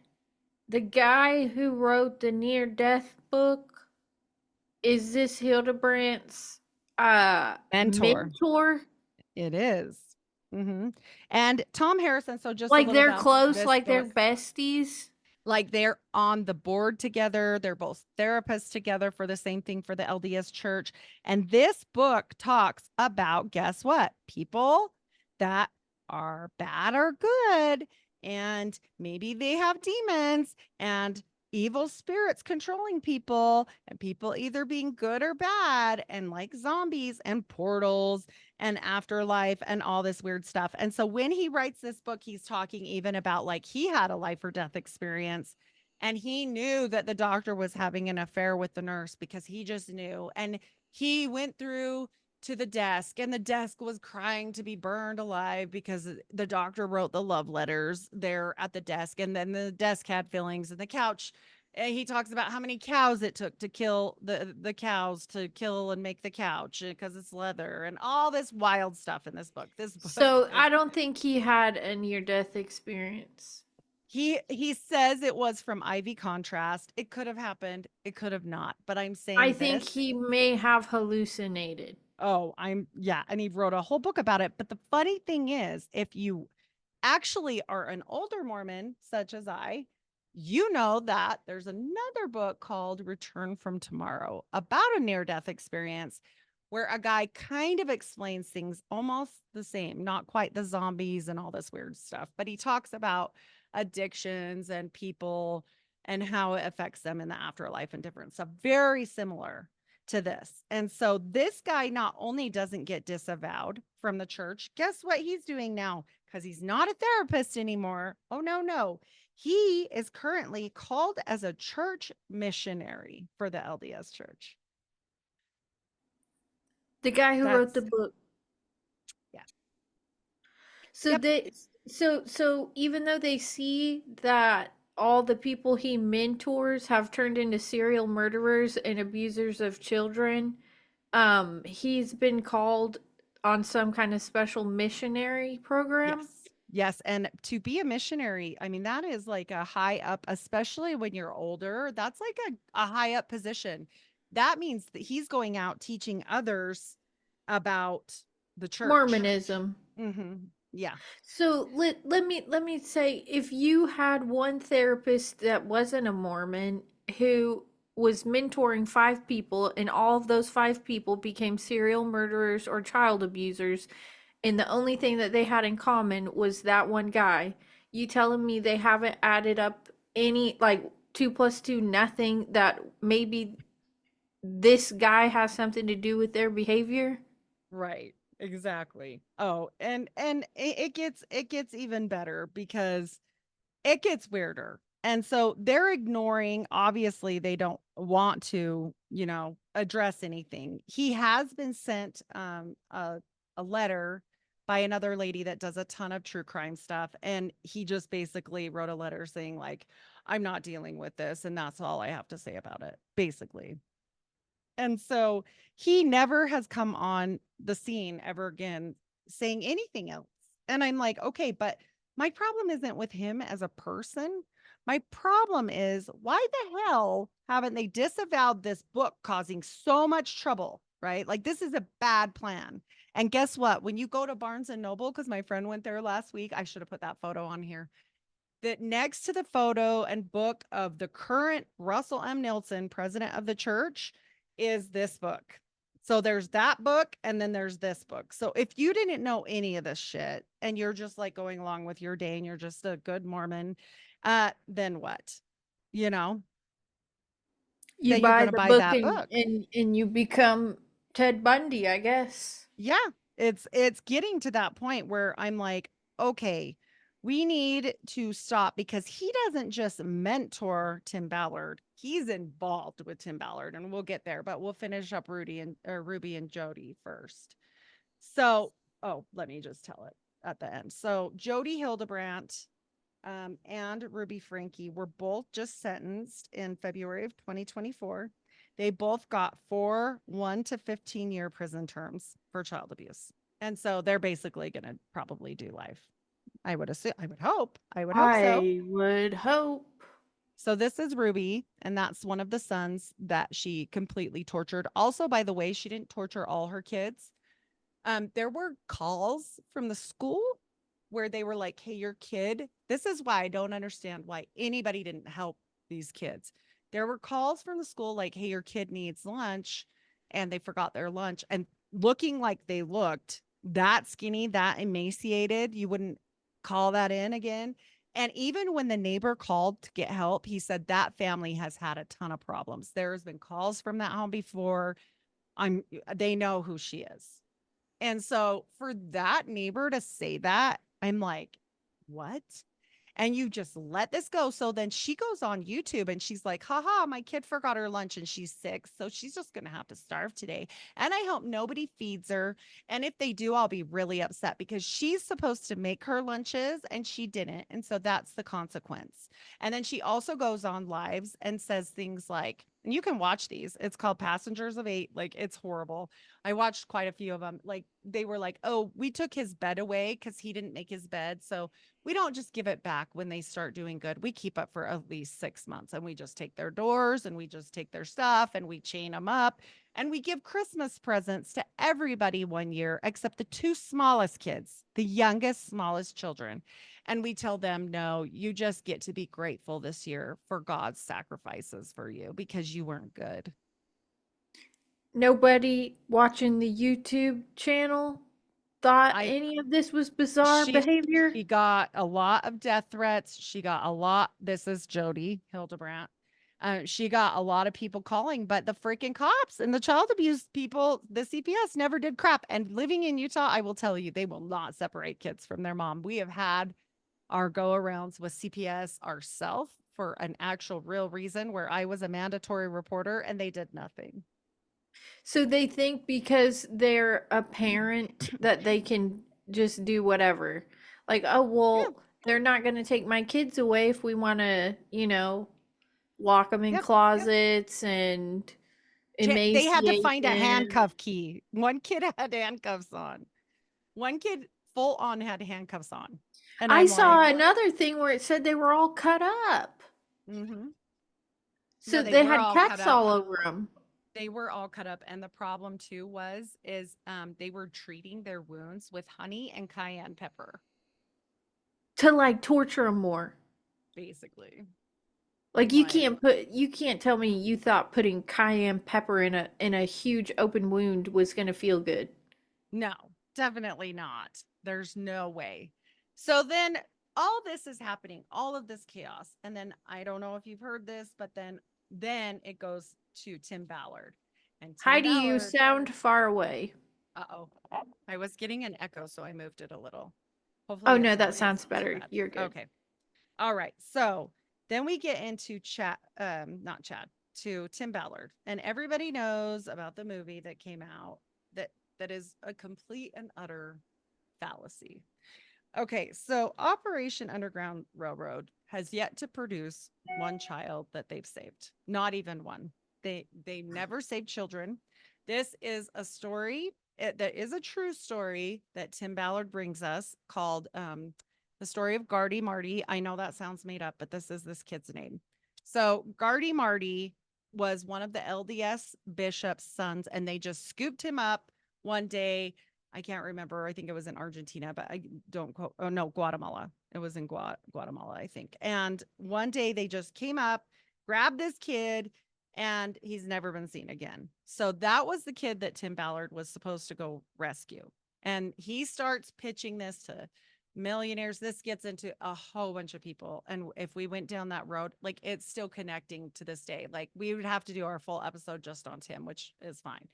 The guy who wrote the near death book, is this Hildebrandt's
Mentor.
mentor?
It is. Mm-hmm. And Tom Harrison. So just a
Like
little
they're
about
close,
this
like they're
book.
besties?
Like they're on the board together. They're both therapists together for the same thing for the LDS church. And this book talks about, guess what? People that are bad or good. And maybe they have demons and evil spirits controlling people, and people either being good or bad, and like zombies and portals and afterlife and all this weird stuff. And so when he writes this book, he's talking even about like he had a life or death experience and he knew that the doctor was having an affair with the nurse because he just knew. And he went through to the desk and the desk was crying to be burned alive because the doctor wrote the love letters there at the desk. And then the desk had feelings and the couch. He talks about how many cows it took to kill the cows to kill and make the couch because it's leather and all this wild stuff in this book. This book
So
is
I don't think he had a near death experience.
he says it was from IV contrast. It could have happened, it could have not. But I'm
I
saying
think
this.
he may have hallucinated.
Oh, yeah, and he wrote a whole book about it. But the funny thing is, if you actually are an older Mormon, such as I, you know that there's another book called Return from Tomorrow about a near death experience where a guy kind of explains things almost the same, not quite the zombies and all this weird stuff, but he talks about addictions and people and how it affects them in the afterlife and different stuff. Very similar to this. And so this guy not only doesn't get disavowed from the church, guess what he's doing now? Because he's not a therapist anymore. Oh, no, no. He is currently called as a church missionary for the LDS church.
The guy who wrote the
That's,
book.
yeah.
So
Yep.
they so even though they see that all the people he mentors have turned into serial murderers and abusers of children, he's been called on some kind of special missionary program.
Yes. Yes. And to be a missionary, I mean, that is like a high up, especially when you're older. That's like a high up position. That means that he's going out teaching others about the church.
Mormonism.
Yeah.
So let me say, if you had one therapist that wasn't a Mormon who was mentoring five people and all of those five people became serial murderers or child abusers, and the only thing that they had in common was that one guy, you telling me they haven't added up any, like, two plus two nothing, that maybe this guy has something to do with their behavior?
Right. Exactly. Oh, and it gets even better because it gets weirder. And so they're ignoring, obviously they don't want to, address anything. He has been sent a letter by another lady that does a ton of true crime stuff, and he just basically wrote a letter saying like, I'm not dealing with this and that's all I have to say about it, basically. And so he never has come on the scene ever again saying anything else. And I'm like, okay, but my problem isn't with him as a person. My problem is, why the hell haven't they disavowed this book causing so much trouble, right? Like, this is a bad plan. And guess what? When you go to Barnes and Noble, because my friend went there last week, I should have put that photo on here. That next to the photo and book of the current Russell M. Nelson, president of the church, is this book. So there's that book, and then there's this book. So if you didn't know any of this shit and you're just like going along with your day and you're just a good Mormon, then what? You know,
You
then you're
buy
going to
the
buy
book
that
and
book.
you become Ted Bundy, I guess.
Yeah, it's getting to that point where I'm like, okay, we need to stop because he doesn't just mentor Tim Ballard. He's involved with Tim Ballard, and we'll get there, but we'll finish up Ruby and Jody first. So, oh, let me just tell it at the end. So Jody Hildebrandt and Ruby Frankie were both just sentenced in February of 2024. They both got 1 to 15-year prison terms for child abuse. And so they're basically going to probably do life. I would assume, I would hope so.
I would hope.
So this is Ruby, and that's one of the sons that she completely tortured. Also, by the way, she didn't torture all her kids. There were calls from the school where they were like, hey, your kid, this is why I don't understand why anybody didn't help these kids. There were calls from the school like, hey, your kid needs lunch, and they forgot their lunch. And looking like they looked that skinny, that emaciated, you wouldn't call that in again. And even when the neighbor called to get help, he said that family has had a ton of problems. There's been calls from that home before. They know who she is. And so for that neighbor to say that, I'm like, what? And you just let this go. So then she goes on YouTube and she's like, haha, my kid forgot her lunch and she's sick. So she's just going to have to starve today. And I hope nobody feeds her. And if they do, I'll be really upset because she's supposed to make her lunches and she didn't. And so that's the consequence. And then she also goes on lives and says things like, and you can watch these. It's called Passengers of Eight. Like, it's horrible. I watched quite a few of them. Like, they were like, oh, we took his bed away because he didn't make his bed. So we don't just give it back when they start doing good. We keep it for at least 6 months, and we just take their doors and we just take their stuff and we chain them up, and we give Christmas presents to everybody one year except the two smallest kids, the youngest, smallest children. And we tell them, no, you just get to be grateful this year for God's sacrifices for you because you weren't good.
Nobody watching the YouTube channel thought
I
any of this was bizarre
she
behavior.
she got a lot of death threats. She got a lot. This is Jody Hildebrandt. She got a lot of people calling, but the freaking cops and the child abuse people, the CPS never did crap. And living in Utah, I will tell you, they will not separate kids from their mom. We have had our go arounds with CPS ourselves for an actual real reason where I was a mandatory reporter and they did nothing.
So they think because they're a parent that they can just do whatever. Like, oh,
Yeah.
well, they're not going to take my kids away if we want to, lock them in
Yep.
closets and
They had to
emaciate
find a
them.
handcuff key. One kid had handcuffs on. One kid full on had handcuffs on. And
I
I'm
saw
like,
another thing where it said they were all cut up.
mm-hmm. No,
So
they
they
were
had
all cut
cuts
up.
all over them
They were all cut up. And the problem too is they were treating their wounds with honey and cayenne pepper,
to like torture them more.
basically.
Like
I'm like,
you can't tell me you thought putting cayenne pepper in a huge open wound was going to feel good.
no, definitely not. There's no way. So then all this is happening, all of this chaos. And then I don't know if you've heard this, but then it goes to Tim Ballard. And Tim
Heidi, you
Ballard,
sound far away.
uh-oh. I was getting an echo, so I moved it a little.
Oh
Hopefully
no,
it's
that
not
sounds
too
better.
bad.
You're good.
Okay. All right. So then we get into not Chad, to Tim Ballard. And everybody knows about the movie that came out that is a complete and utter fallacy. Okay, so Operation Underground Railroad has yet to produce one child that they've saved. Not even one. They never saved children. This is a story that is a true story that Tim Ballard brings us called the story of Gardy Marty. I know that sounds made up, but this is this kid's name. So Gardy Marty was one of the LDS bishop's sons, and they just scooped him up one day. I can't remember. I think it was in Argentina, but I don't quote. Oh no, Guatemala. It was in Guatemala, I think. And one day they just came up, grabbed this kid, and he's never been seen again. So that was the kid that Tim Ballard was supposed to go rescue. And he starts pitching this to millionaires. This gets into a whole bunch of people. And if we went down that road, like it's still connecting to this day. Like we would have to do our full episode just on Tim, which is fine.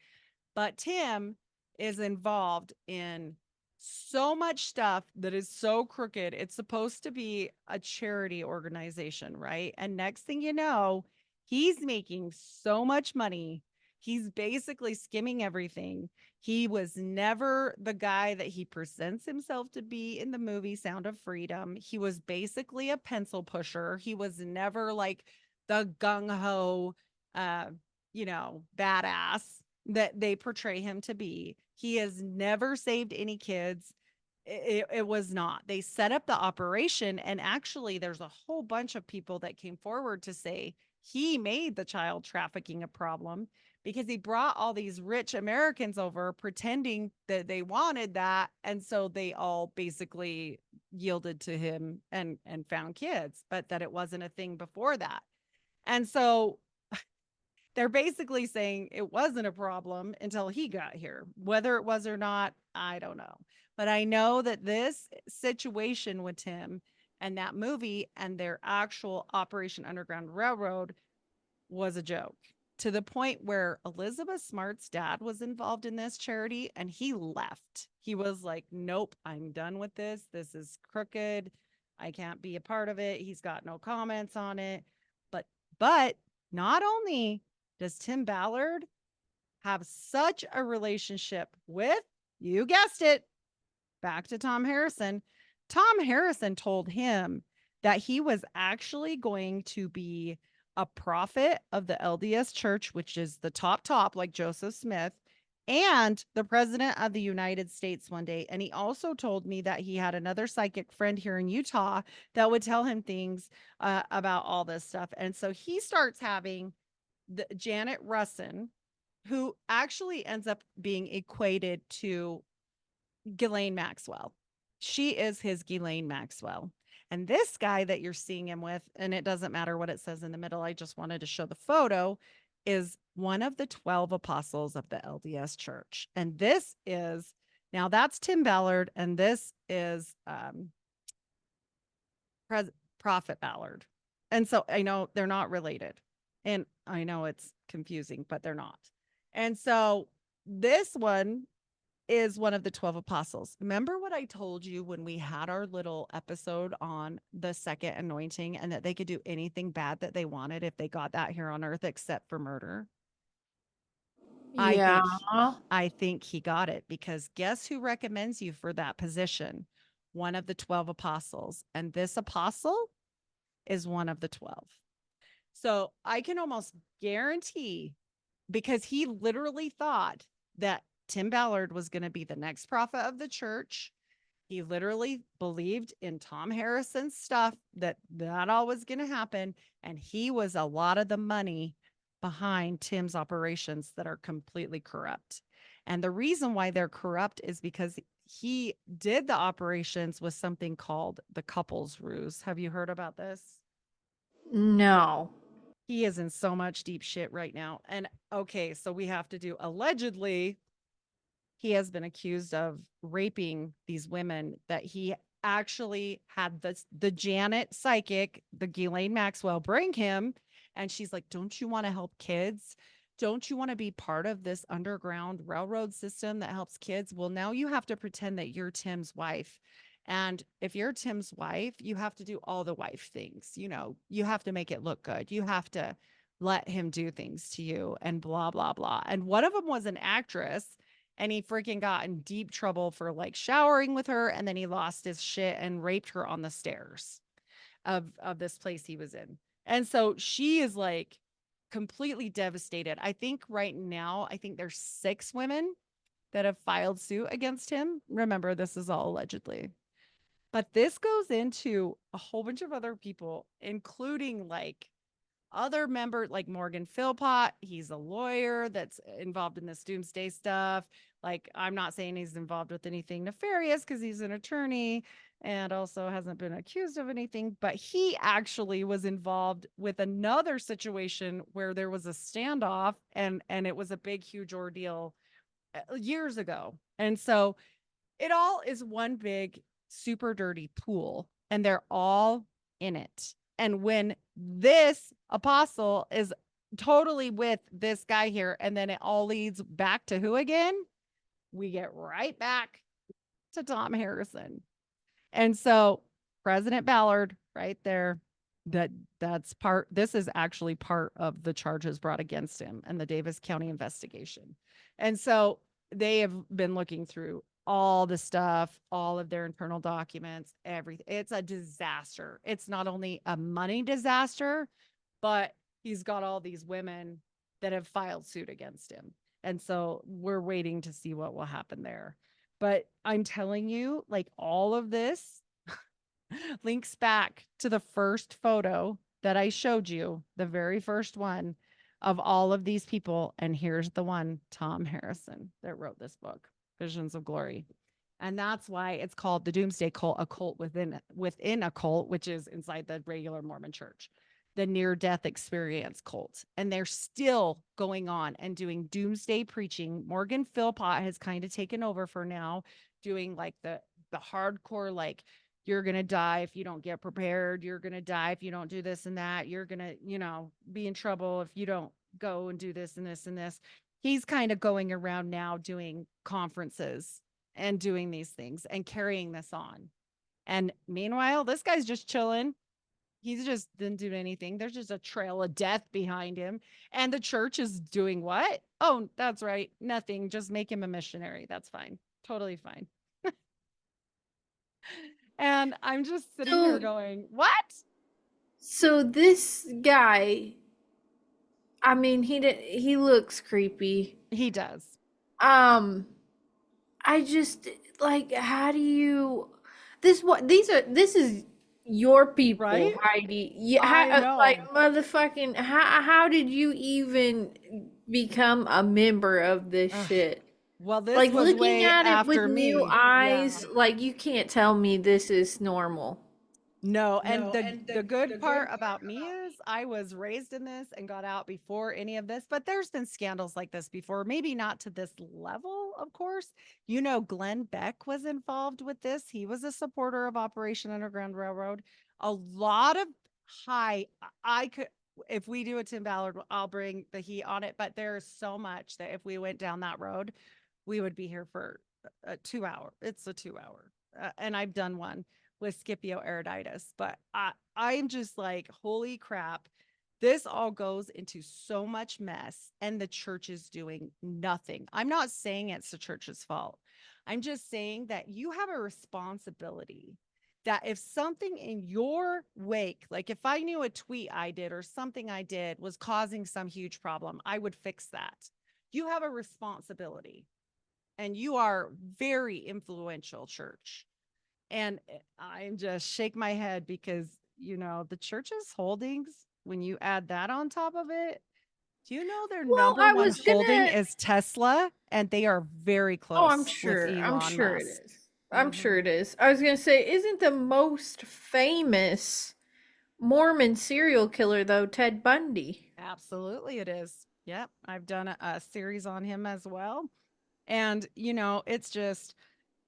But Tim is involved in so much stuff that is so crooked. It's supposed to be a charity organization, right? And next thing you know, he's making so much money. He's basically skimming everything. He was never the guy that he presents himself to be in the movie Sound of Freedom. He was basically a pencil pusher. He was never like the gung ho, badass that they portray him to be. He has never saved any kids. It was not. They set up the operation, and actually, there's a whole bunch of people that came forward to say he made the child trafficking a problem because he brought all these rich Americans over pretending that they wanted that. And so they all basically yielded to him and found kids, but that it wasn't a thing before that. And so they're basically saying it wasn't a problem until he got here. Whether it was or not, I don't know. But I know that this situation with Tim and that movie and their actual Operation Underground Railroad was a joke, to the point where Elizabeth Smart's dad was involved in this charity and he left. He was like, nope, I'm done with this. This is crooked. I can't be a part of it. He's got no comments on it. But not only does Tim Ballard have such a relationship with, you guessed it, back to Tom Harrison. Tom Harrison told him that he was actually going to be a prophet of the LDS Church, which is the top, like Joseph Smith, and the president of the United States one day. And he also told me that he had another psychic friend here in Utah that would tell him things about all this stuff. And so he starts having Janet Russin, who actually ends up being equated to Ghislaine Maxwell. She is his Ghislaine Maxwell. And this guy that you're seeing him with, and it doesn't matter what it says in the middle, I just wanted to show the photo, is one of the 12 apostles of the LDS Church. And this is, now that's Tim Ballard, and this is Prophet Ballard. And so I know they're not related. And I know it's confusing, but they're not. And so this one is one of the 12 apostles. Remember what I told you when we had our little episode on the second anointing and that they could do anything bad that they wanted if they got that here on earth except for murder?
Yeah.
I think he got it, because guess who recommends you for that position? One of the 12 apostles. And this apostle is one of the 12. So I can almost guarantee, because he literally thought that Tim Ballard was going to be the next prophet of the church. He literally believed in Tom Harrison's stuff, that all was going to happen. And he was a lot of the money behind Tim's operations that are completely corrupt. And the reason why they're corrupt is because he did the operations with something called the couples ruse. Have you heard about this?
No.
He is in so much deep shit right now. And okay, so we have to do, allegedly, he has been accused of raping these women that he actually had the Janet psychic, the Ghislaine Maxwell, bring him. And she's like, don't you want to help kids? Don't you want to be part of this underground railroad system that helps kids? Well, now you have to pretend that you're Tim's wife. And if you're Tim's wife, you have to do all the wife things. You know, you have to make it look good. You have to let him do things to you and blah, blah, blah. And one of them was an actress, and he freaking got in deep trouble for like showering with her. And then he lost his shit and raped her on the stairs of this place he was in. And so she is like completely devastated. I think right now, I think there's 6 women that have filed suit against him. Remember, this is all allegedly. But this goes into a whole bunch of other people, including like other member like Morgan Philpott, he's a lawyer that's involved in this doomsday stuff. Like, I'm not saying he's involved with anything nefarious because he's an attorney and also hasn't been accused of anything, but he actually was involved with another situation where there was a standoff and it was a big huge ordeal years ago. And so it all is one big super dirty pool and they're all in it. And when this apostle is totally with this guy here, and then it all leads back to who again? We get right back to Tom Harrison. And so President Ballard right there, that that's part, this is actually part of the charges brought against him and the Davis County investigation. And so they have been looking through all the stuff, all of their internal documents, everything. It's a disaster. It's not only a money disaster, but he's got all these women that have filed suit against him. And so we're waiting to see what will happen there. But I'm telling you, like, all of this links back to the first photo that I showed you, the very first one of all of these people. And here's the one, Tom Harrison, that wrote this book, Visions of Glory. And that's why it's called the Doomsday Cult, a cult within a cult, which is inside the regular Mormon church, the near-death experience cult. And they're still going on and doing doomsday preaching. Morgan Philpott has kind of taken over for now, doing like the hardcore, like, you're going to die if you don't get prepared. You're going to die if you don't do this and that. You're going to, be in trouble if you don't go and do this and this and this. He's kind of going around now doing conferences and doing these things and carrying this on. And meanwhile, this guy's just chilling. He's just didn't do anything. There's just a trail of death behind him. And the church is doing what? Oh, that's right. Nothing. Just make him a missionary. That's fine. Totally fine. And I'm just sitting here going, what?
So this guy, I mean, he looks creepy.
He does.
I just like, how do you this is your people,
Right?
Heidi. Yeah,
I know.
like motherfucking how did you even become a member of this
Ugh.
shit?
Well, this
Like,
was
looking
way
at it with
after
new
me. Yeah.
eyes, like, you can't tell me this is normal.
No, and the good part about me is I was raised in this and got out before any of this, but there's been scandals like this before, maybe not to this level, of course. Glenn Beck was involved with this. He was a supporter of Operation Underground Railroad. A lot of high, I could, if we do a Tim Ballard, I'll bring the heat on it, but there's so much that if we went down that road, we would be here for a 2 hour. It's a 2 hour. And I've done one with Scipio Eruditus, but I'm just like, holy crap. This all goes into so much mess and the church is doing nothing. I'm not saying it's the church's fault. I'm just saying that you have a responsibility that if something in your wake, like if I knew a tweet I did or something I did was causing some huge problem, I would fix that. You have a responsibility and you are very influential, church. And I'm just shake my head because, the church's holdings, when you add that on top of it, do you know their
Well,
number
I
one
was
holding
gonna
is Tesla? And they are very
Oh, I'm
close with
sure. I'm
Elon
sure it
Musk.
is. I'm sure it is. I was gonna say, isn't the most famous Mormon serial killer though Ted Bundy?
Absolutely, it is. Yep. I've done a series on him as well. And, it's just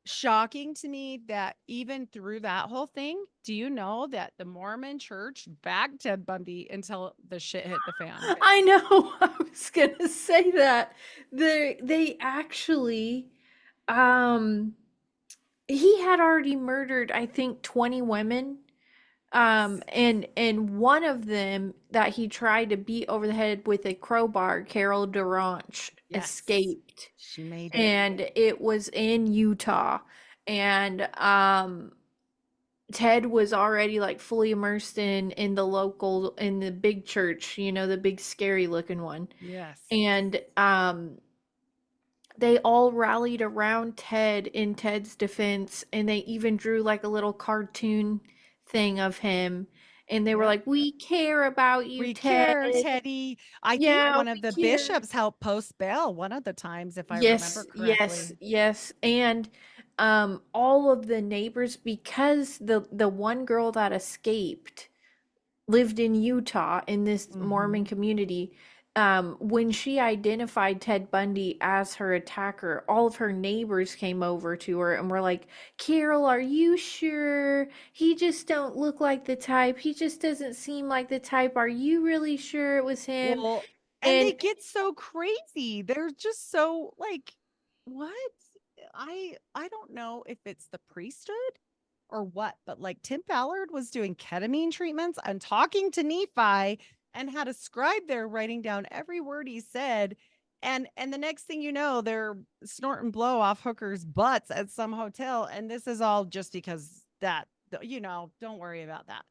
shocking to me that even through that whole thing, do you know that the Mormon church backed Ted Bundy until the shit hit the fan?
I know. I was gonna say that they actually, um, he had already murdered, I think, 20 women. And one of them that he tried to beat over the head with a crowbar, Carol Duranch,
Yes.
escaped,
She made it.
and it was in Utah. And Ted was already like fully immersed in the local in the big church, the big scary looking one.
Yes.
And they all rallied around Ted in Ted's defense, and they even drew like a little cartoon thing of him. and they were
Yep.
like, "We care about you,
We
Ted."
care, Teddy. I think
Yeah,
one of
we
the
care.
bishops helped post bail one of the times, if I remember
Yes, yes,
correctly.
yes. And all of the neighbors, because the one girl that escaped lived in Utah in this Mormon
Mhm.
community. When she identified Ted Bundy as her attacker, all of her neighbors came over to her and were like, "Carol, are you sure? He just don't look like the type. He just doesn't seem like the type. Are you really sure it was him?"
Well, and they
And
get so crazy. They're just so like, what? I don't know if it's the priesthood or what, but like Tim Ballard was doing ketamine treatments and talking to Nephi and had a scribe there writing down every word he said. And the next thing you know, they're snorting blow off hookers' butts at some hotel. And this is all just because that, don't worry about that.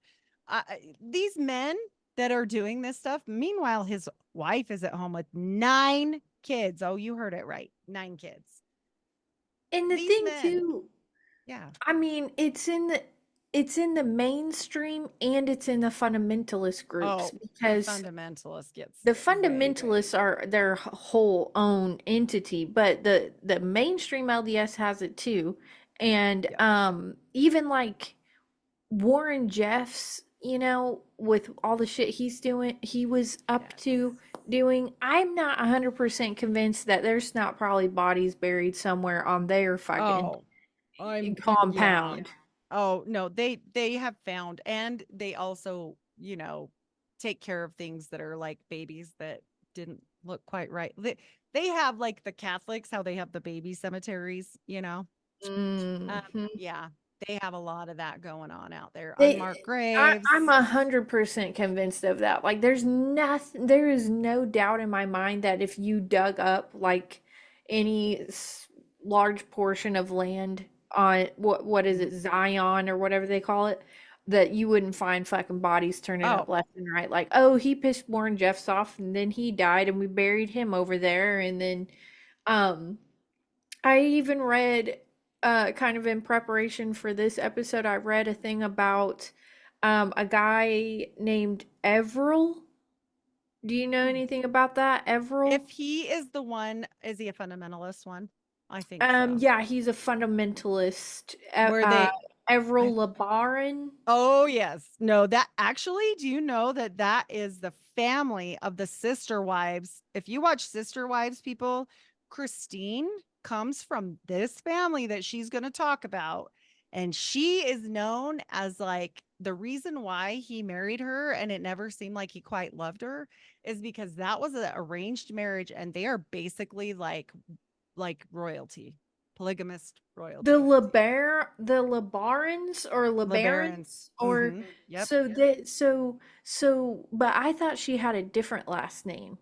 These men that are doing this stuff, meanwhile, his wife is at home with 9 kids. Oh, you heard it right. 9 kids.
the
These
thing
men,
too,
yeah.
I mean, it's in the mainstream and it's in the fundamentalist groups
Oh, the
because
fundamentalist gets
the
way,
fundamentalists
way.
are their whole own entity, but the mainstream LDS has it too. And
Yep.
even like Warren Jeffs, with all the shit he was up
Yes.
to doing, I'm not 100% convinced that there's not probably bodies buried somewhere on their fucking
Oh, yeah.
compound.
Oh, no, they have found, and they also, take care of things that are like babies that didn't look quite right. They have like the Catholics, how they have the baby cemeteries.
Mhm.
Yeah, they have a lot of that going on out there. Unmarked
They, I'm
graves.
100% convinced of that. Like, there is no doubt in my mind that if you dug up like any large portion of land on what is it,
Mhm.
Zion or whatever they call it, that you wouldn't find fucking bodies turning up
Oh,
left and right. Like, oh, he pissed Warren Jeffs off and then he died and we buried him over there, and then um I even read, kind of in preparation for this episode, I read a thing about a guy named Everil. Do you know
hmm.
anything about that, Everil?
If he is the one, is he a fundamentalist one? I think so.
Yeah, he's a fundamentalist.
Where they, I
Everil Labaran.
Oh, yes. No, that actually, do you know that that is the family of the sister wives? If you watch Sister Wives, people, Christine comes from this family that she's going to talk about. And she is known as like the reason why he married her and it never seemed like he quite loved her is because that was an arranged marriage and they are basically like royalty, polygamist royalty.
The Labarans or
LeBarons.
Labarans or
Mhm. Yep.
so they so but I thought she had a different last name,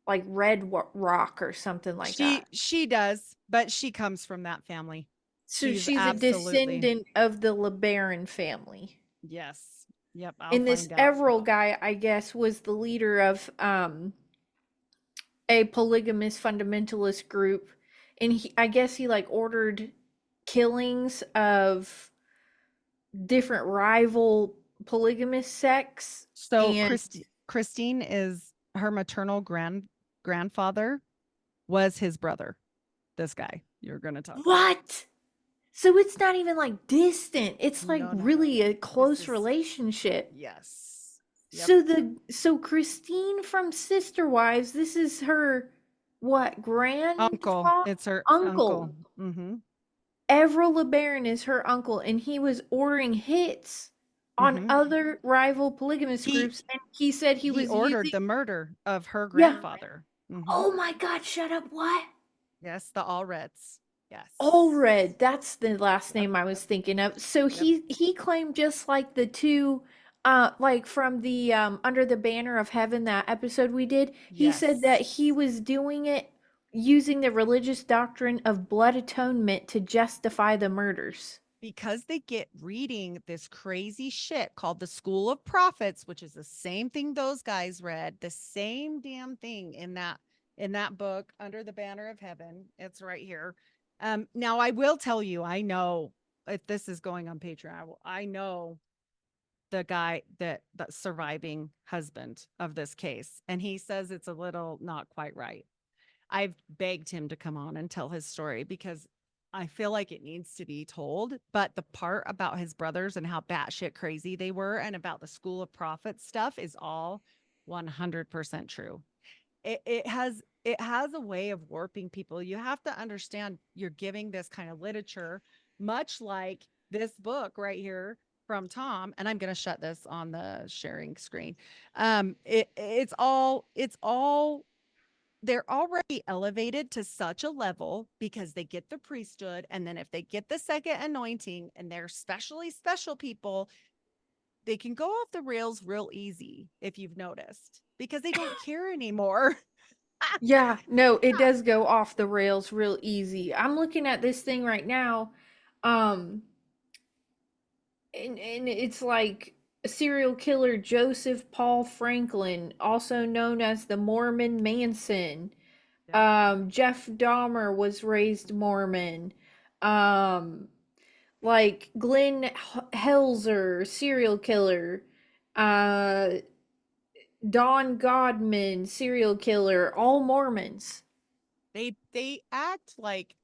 like Rock or something like that.
She does, but she comes from that family.
So
She's
she's a
absolutely
descendant of the LeBaron family.
yes. Yep, I'll
And this
find out.
Everil guy, I guess, was the leader of a polygamous fundamentalist group. And I guess he like ordered killings of different rival polygamous sects.
So
And
Christine is her maternal grandfather was his brother. This guy you're going to talk about.
what? So it's not even like distant. It's like
No, no.
really a
This
close
is
relationship.
yes. Yep.
So Christine from Sister Wives, this is her what,
Uncle.
grandfather?
It's her uncle.
Uncle.
Mhm.
Avril LeBaron is her uncle, and he was ordering hits on
Mhm.
other rival polygamous
He
groups, and he said he
he
was
ordered
using.
the murder of her
Yeah.
grandfather. Mhm.
Oh my God! Shut up! What?
Yes, the All Reds. Yes.
Allred, that's the last
Yep.
name I was thinking of. So
Yep.
he claimed, just like the two, like from the Under the Banner of Heaven, that episode we did, he said that
Yes.
he was doing it using the religious doctrine of blood atonement to justify the murders.
Because they get reading this crazy shit called the School of Prophets, which is the same thing those guys read, the same damn thing in that book Under the Banner of Heaven. It's right here. Now I will tell you, I know if this is going on Patreon, I know the guy that the surviving husband of this case, and he says it's a little not quite right. I've begged him to come on and tell his story because I feel like it needs to be told. But the part about his brothers and how batshit crazy they were and about the school of prophets stuff is all 100% true. It has a way of warping people. You have to understand you're giving this kind of literature, much like this book right here from Tom. And I'm going to shut this on the sharing screen. It's all they're already elevated to such a level because they get the priesthood. And then if they get the second anointing and they're specially special people, they can go off the rails real easy, if you've noticed, because they don't care anymore.
Yeah, no, it does go off the rails real easy. I'm looking at this thing right now, um, and it's like serial killer Joseph Paul Franklin, also known as the Mormon Manson.
Yep.
Jeff Dahmer was raised Mormon. Um, like Glenn Helzer, serial killer. Uh, Don Godman, serial killer, all Mormons.
They act like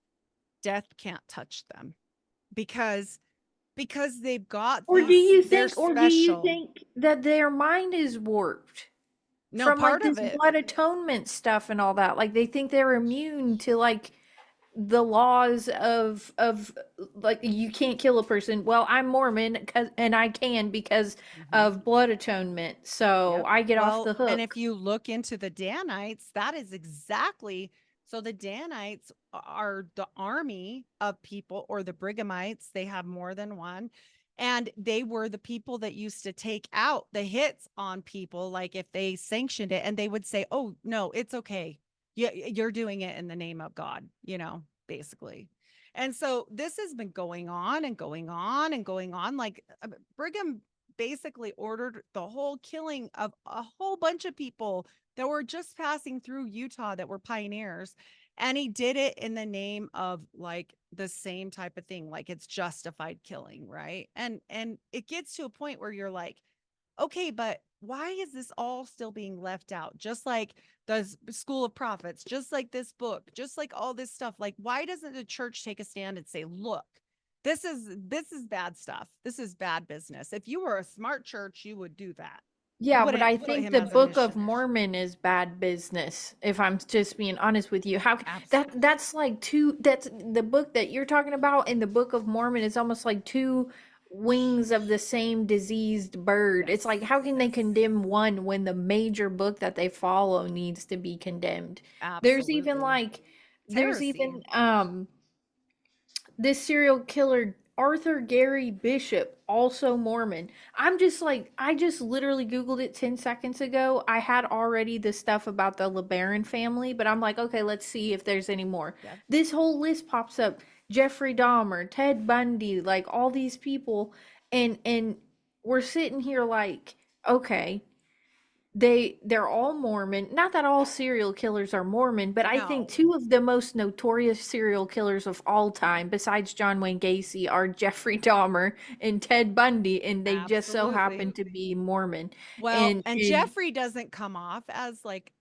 death can't touch them because they've got
Or
they're
do you
special.
think that their mind is warped
No,
from like
part of
this
it.
blood atonement stuff and all that? Like they think they're immune to like the laws of like you can't kill a person. Well, I'm Mormon 'cause, and I can because
Mhm.
of blood atonement. So
Yep.
I get off
Well,
the
and if
hook.
you look into the Danites, that is exactly so the Danites are the army of people, or the Brighamites. They have more than one. And they were the people that used to take out the hits on people, like if they sanctioned it, and they would say, "Oh, no, it's okay. You're doing it in the name of God," basically. And so this has been going on and going on and going on. Like Brigham basically ordered the whole killing of a whole bunch of people that were just passing through Utah that were pioneers. And he did it in the name of like the same type of thing, like it's justified killing, right? And it gets to a point where you're like, okay, but why is this all still being left out? Just like the School of Prophets, just like this book, just like all this stuff. Like, why doesn't the church take a stand and say, look, this is bad stuff. This is bad business. If you were a smart church, you would do that. You
Yeah, but I
wouldn't put
think
him
the
as a
Book of
missionary.
Mormon is bad business, if I'm just being honest with you. How
Absolutely.
that's like two that's the book that you're talking about and the Book of Mormon is almost like two wings of the same diseased bird. It's
Yes.
like how can they
Yes.
condemn one when the major book that they follow needs to be condemned? There's even
Absolutely.
like
It's
there's
heresy.
even this serial killer Arthur Gary Bishop, also Mormon. I'm just like, I just literally Googled it 10 seconds ago. I had already the stuff about the LeBaron family, but I'm like, okay, let's see if there's any more.
Yep.
This whole list pops up. Jeffrey Dahmer, Ted Bundy, like all these people. And we're sitting here like, okay, they're all Mormon. Not that all serial killers are Mormon, but I think
No,
two of the most notorious serial killers of all time, besides John Wayne Gacy, are Jeffrey Dahmer and Ted Bundy, and they just so
absolutely.
happen to be Mormon.
Well,
And
and
and
Jeffrey doesn't come off as like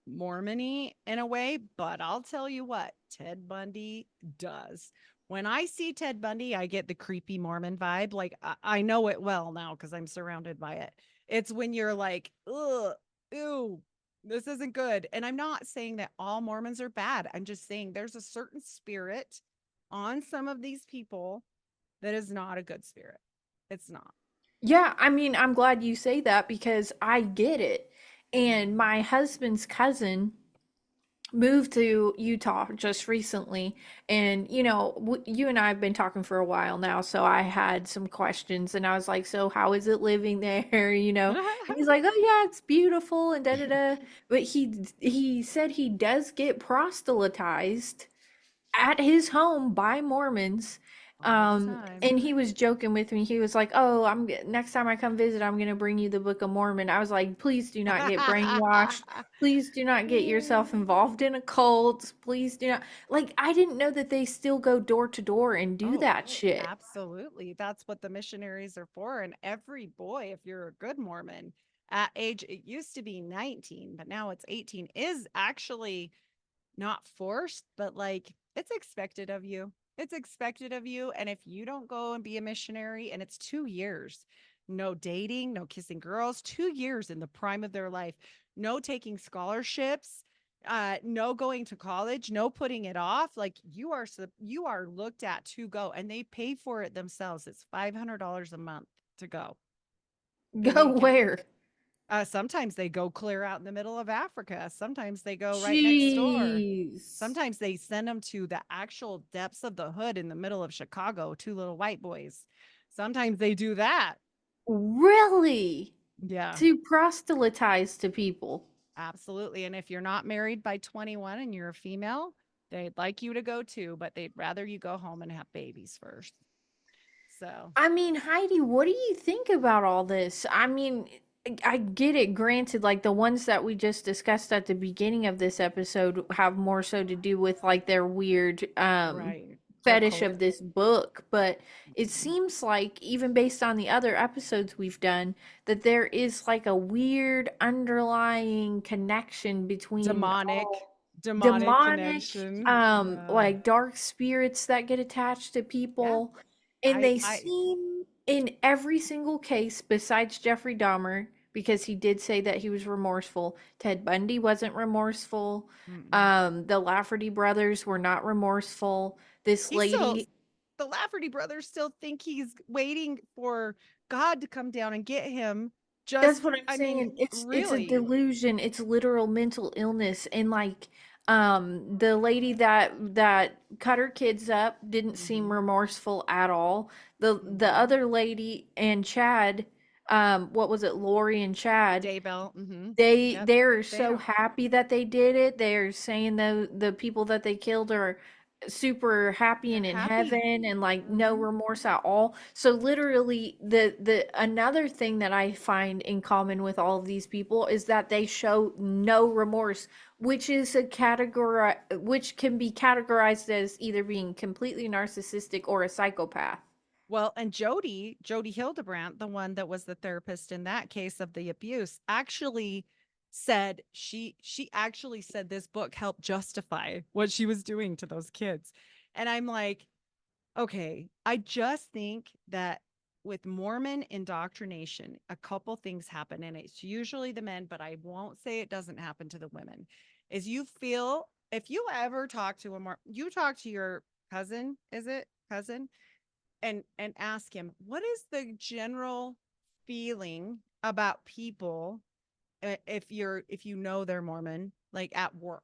Mormony in a way, but I'll tell you what, Ted Bundy does. When I see Ted Bundy, I get the creepy Mormon vibe. Like I know it well now because I'm surrounded by it. It's when you're like, ugh, ew, this isn't good. And I'm not saying that all Mormons are bad. I'm just saying there's a certain spirit on some of these people that is not a good spirit. It's not.
yeah, I mean, I'm glad you say that because I get it. And
Mhm.
my husband's cousin moved to Utah just recently, and you and I have been talking for a while now, so I had some questions and I was like, so how is it living there? And he's like, oh yeah, it's beautiful and da da da. But he said he does get proselytized at his home by Mormons,
all the time.
And he was joking with me. He was like, "Oh, next time I come visit, I'm gonna bring you the Book of Mormon." I was like, "Please do not get brainwashed. Please do not get yourself involved in a cult. Please do not." Like, I didn't know that they still go door to door and do
Oh,
that shit.
absolutely. That's what the missionaries are for. And every boy, if you're a good Mormon, at age, it used to be 19, but now it's 18, is actually not forced, but like it's expected of you. It's expected of you. And if you don't go and be a missionary, and it's 2 years, no dating, no kissing girls, 2 years in the prime of their life, no taking scholarships, no going to college, no putting it off. Like you are looked at to go, and they pay for it themselves. It's $500 a month to go. And
Go
they get
where?
sometimes they go clear out in the middle of Africa. Sometimes they go right next door.
Jeez.
Sometimes they send them to the actual depths of the hood in the middle of Chicago, two little white boys. Sometimes they do that.
Really?
Yeah,
To proselytize to people.
absolutely. And if you're not married by 21 and you're a female, they'd like you to go too, but they'd rather you go home and have babies first. So,
I mean, Heidi, what do you think about all this? I mean, I get it. Granted, like the ones that we just discussed at the beginning of this episode have more so to do with like their weird
right.
fetish
Occult.
of this book, but it
Mhm.
seems like even based on the other episodes we've done that there is like a weird underlying connection between
Demonic, demonic
demonic
connection. Yeah.
like dark spirits that get attached to
Yeah.
people, and they
I,
seem in every single case besides Jeffrey Dahmer, because he did say that he was remorseful. Ted Bundy wasn't remorseful.
mm-mm.
The Lafferty brothers were not remorseful. This
He still
lady,
the Lafferty brothers still think he's waiting for God to come down and get him.
that's
Just,
what I'm
I mean,
saying. It's a
really.
delusion. It's literal mental illness. And like the lady that cut her kids up didn't seem
Mhm.
remorseful at all. The
Mhm.
other lady and Chad, what was it, Lori and Chad,
Daybell. Mhm.
they
Yep.
they're
They
so
don't.
happy that they did it. They're saying the people that they killed are super happy
They're
and in
happy.
heaven and like no
Mhm.
remorse at all. So literally the another thing that I find in common with all of these people is that they show no remorse, which is a category which can be categorized as either being completely narcissistic or a psychopath.
Well, and Jody Hildebrandt, the one that was the therapist in that case of the abuse, actually said she actually said this book helped justify what she was doing to those kids. And I'm like, okay, I just think that with Mormon indoctrination, a couple things happen, and it's usually the men, but I won't say it doesn't happen to the women. Is you feel if you ever talk to a more you talk to your cousin, is it cousin? And ask him, what is the general feeling about people if you know they're Mormon, like at work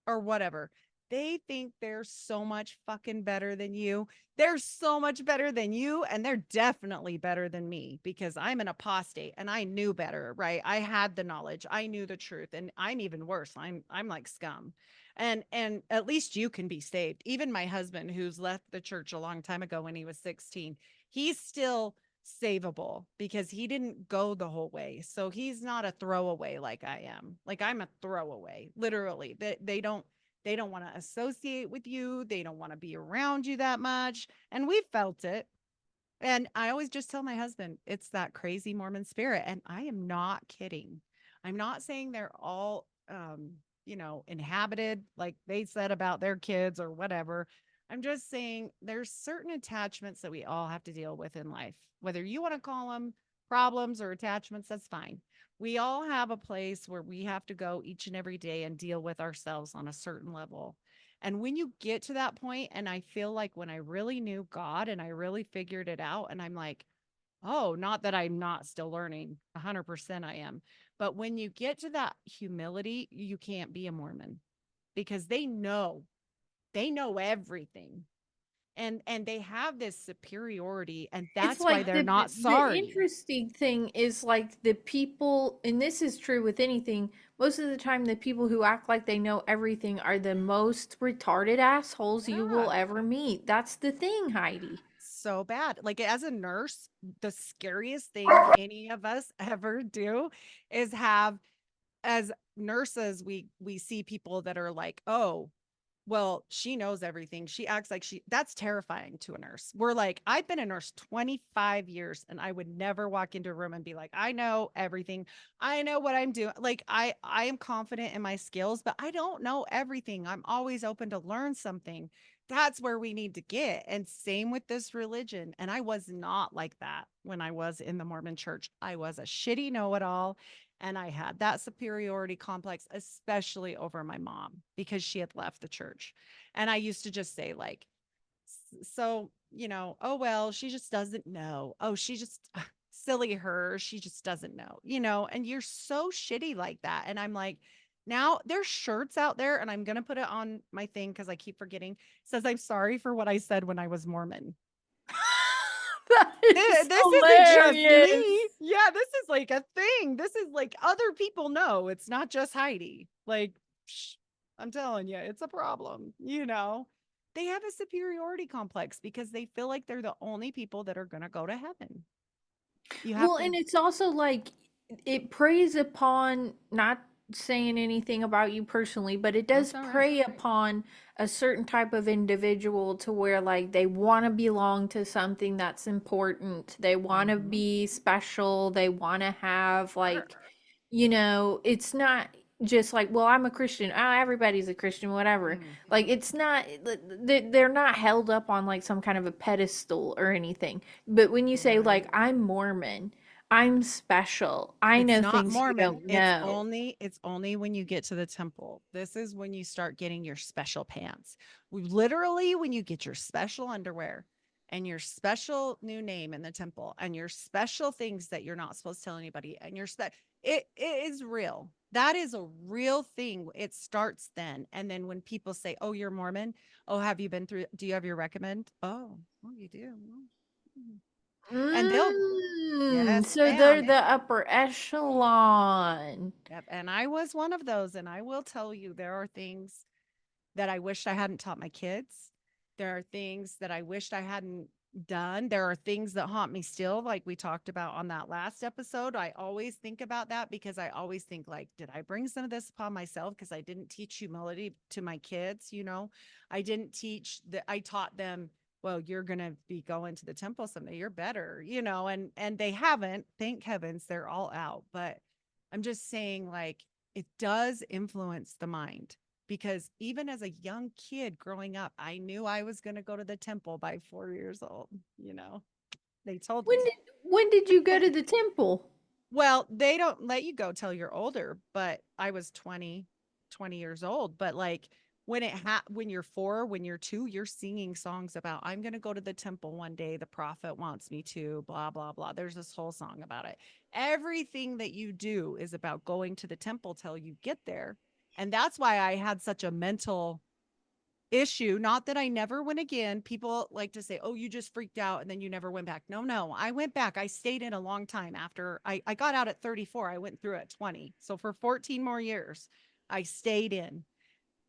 or whatever. They think they're so much fucking better than you. They're so much better than you. And they're definitely better than me because I'm an apostate and I knew better, right? I had the knowledge. I knew the truth. And I'm even worse. I'm like scum. And at least you can be saved. Even my husband, who's left the church a long time ago when he was 16, he's still savable because he didn't go the whole way. So he's not a throwaway like I am. Like I'm a throwaway, literally. They don't want to associate with you. They don't want to be around you that much. And we felt it. And I always just tell my husband, it's that crazy Mormon spirit. And I am not kidding. I'm not saying they're all, inhabited like they said about their kids or whatever. I'm just saying there's certain attachments that we all have to deal with in life. Whether you want to call them problems or attachments, that's fine. We all have a place where we have to go each and every day and deal with ourselves on a certain level. And when you get to that point, and I feel like when I really knew God and I really figured it out, and I'm like, oh, not that I'm not still learning, 100% I am. But when you get to that humility, you can't be a Mormon because they know everything. And they have this superiority, and
It's
that's why
like
they're not
the
sorry.
interesting thing is like the people, and this is true with anything, most of the time the people who act like they know everything are the most retarded assholes you will
Yeah.
ever meet. That's the thing, Heidi.
So bad. Like as a nurse, the scariest thing any of us ever do is have, as nurses, we see people that are like, "Oh, well, she knows everything. She acts like she," that's terrifying to a nurse. We're like, I've been a nurse 25 years and I would never walk into a room and be like, I know everything. I know what I'm doing. Like I am confident in my skills, but I don't know everything. I'm always open to learn something. That's where we need to get. And same with this religion. And I was not like that when I was in the Mormon church. I was a shitty know-it-all. And I had that superiority complex, especially over my mom because she had left the church. And I used to just say, like, so, oh, well, she just doesn't know. Oh, she just, silly her. She just doesn't know, and you're so shitty like that. And I'm like, now there's shirts out there, and I'm going to put it on my thing because I keep forgetting. Says, I'm sorry for what I said when I was Mormon.
That is
This isn't just
hilarious.
me. Yeah, this is like a thing. This is like other people know. It's not just Heidi. Like, I'm telling you, it's a problem. They have a superiority complex because they feel like they're the only people that are going to go to heaven. You have
Well,
to.
and it's also like it preys upon, not saying anything about you personally, but it
That's
does
all right.
prey upon a certain type of individual to where like they want to belong to something that's important. They want to
Mm-hmm.
be special. They want to have like, it's not just like, well, I'm a Christian. Oh, everybody's a Christian, whatever. Like,
Mm-hmm.
it's not, they're not held up on like some kind of a pedestal or anything. But when you say,
Right.
like, I'm Mormon, I'm special, I
It's
know
not
things you
Mormon.
don't
It's
know.
only it's only when you get to the temple. This is when you start getting your special pants. Literally when you get your special underwear and your special new name in the temple and your special things that you're not supposed to tell anybody and it is real. That is a real thing. It starts then. And then when people say, "Oh, you're Mormon. Oh, have you been through, do you have your recommend?" Oh, you do. Mm. And they'll, yes,
So
ma'am.
they're the upper echelon.
Yep, and I was one of those, and I will tell you there are things that I wished I hadn't taught my kids. There are things that I wished I hadn't done. There are things that haunt me still, like we talked about on that last episode. I always think about that because I always think like, did I bring some of this upon myself because I didn't teach humility to my kids? I didn't teach that. I taught them, well, you're going to be going to the temple someday. You're better, and they haven't. Thank heavens they're all out, but I'm just saying, like, it does influence the mind because even as a young kid growing up, I knew I was going to go to the temple by 4 years old. You know, they told
When
me.
did when did you go to the temple?
Well, they don't let you go till you're older, but I was 20 years old. But like when you're 4, when you're 2, you're singing songs about, I'm going to go to the temple one day. The prophet wants me to, blah, blah, blah. There's this whole song about it. Everything that you do is about going to the temple till you get there. And that's why I had such a mental issue. Not that I never went again. People like to say, "Oh, you just freaked out and then you never went back." No, no, I went back. I stayed in a long time after I got out at 34. I went through at 20. So for 14 more years, I stayed in.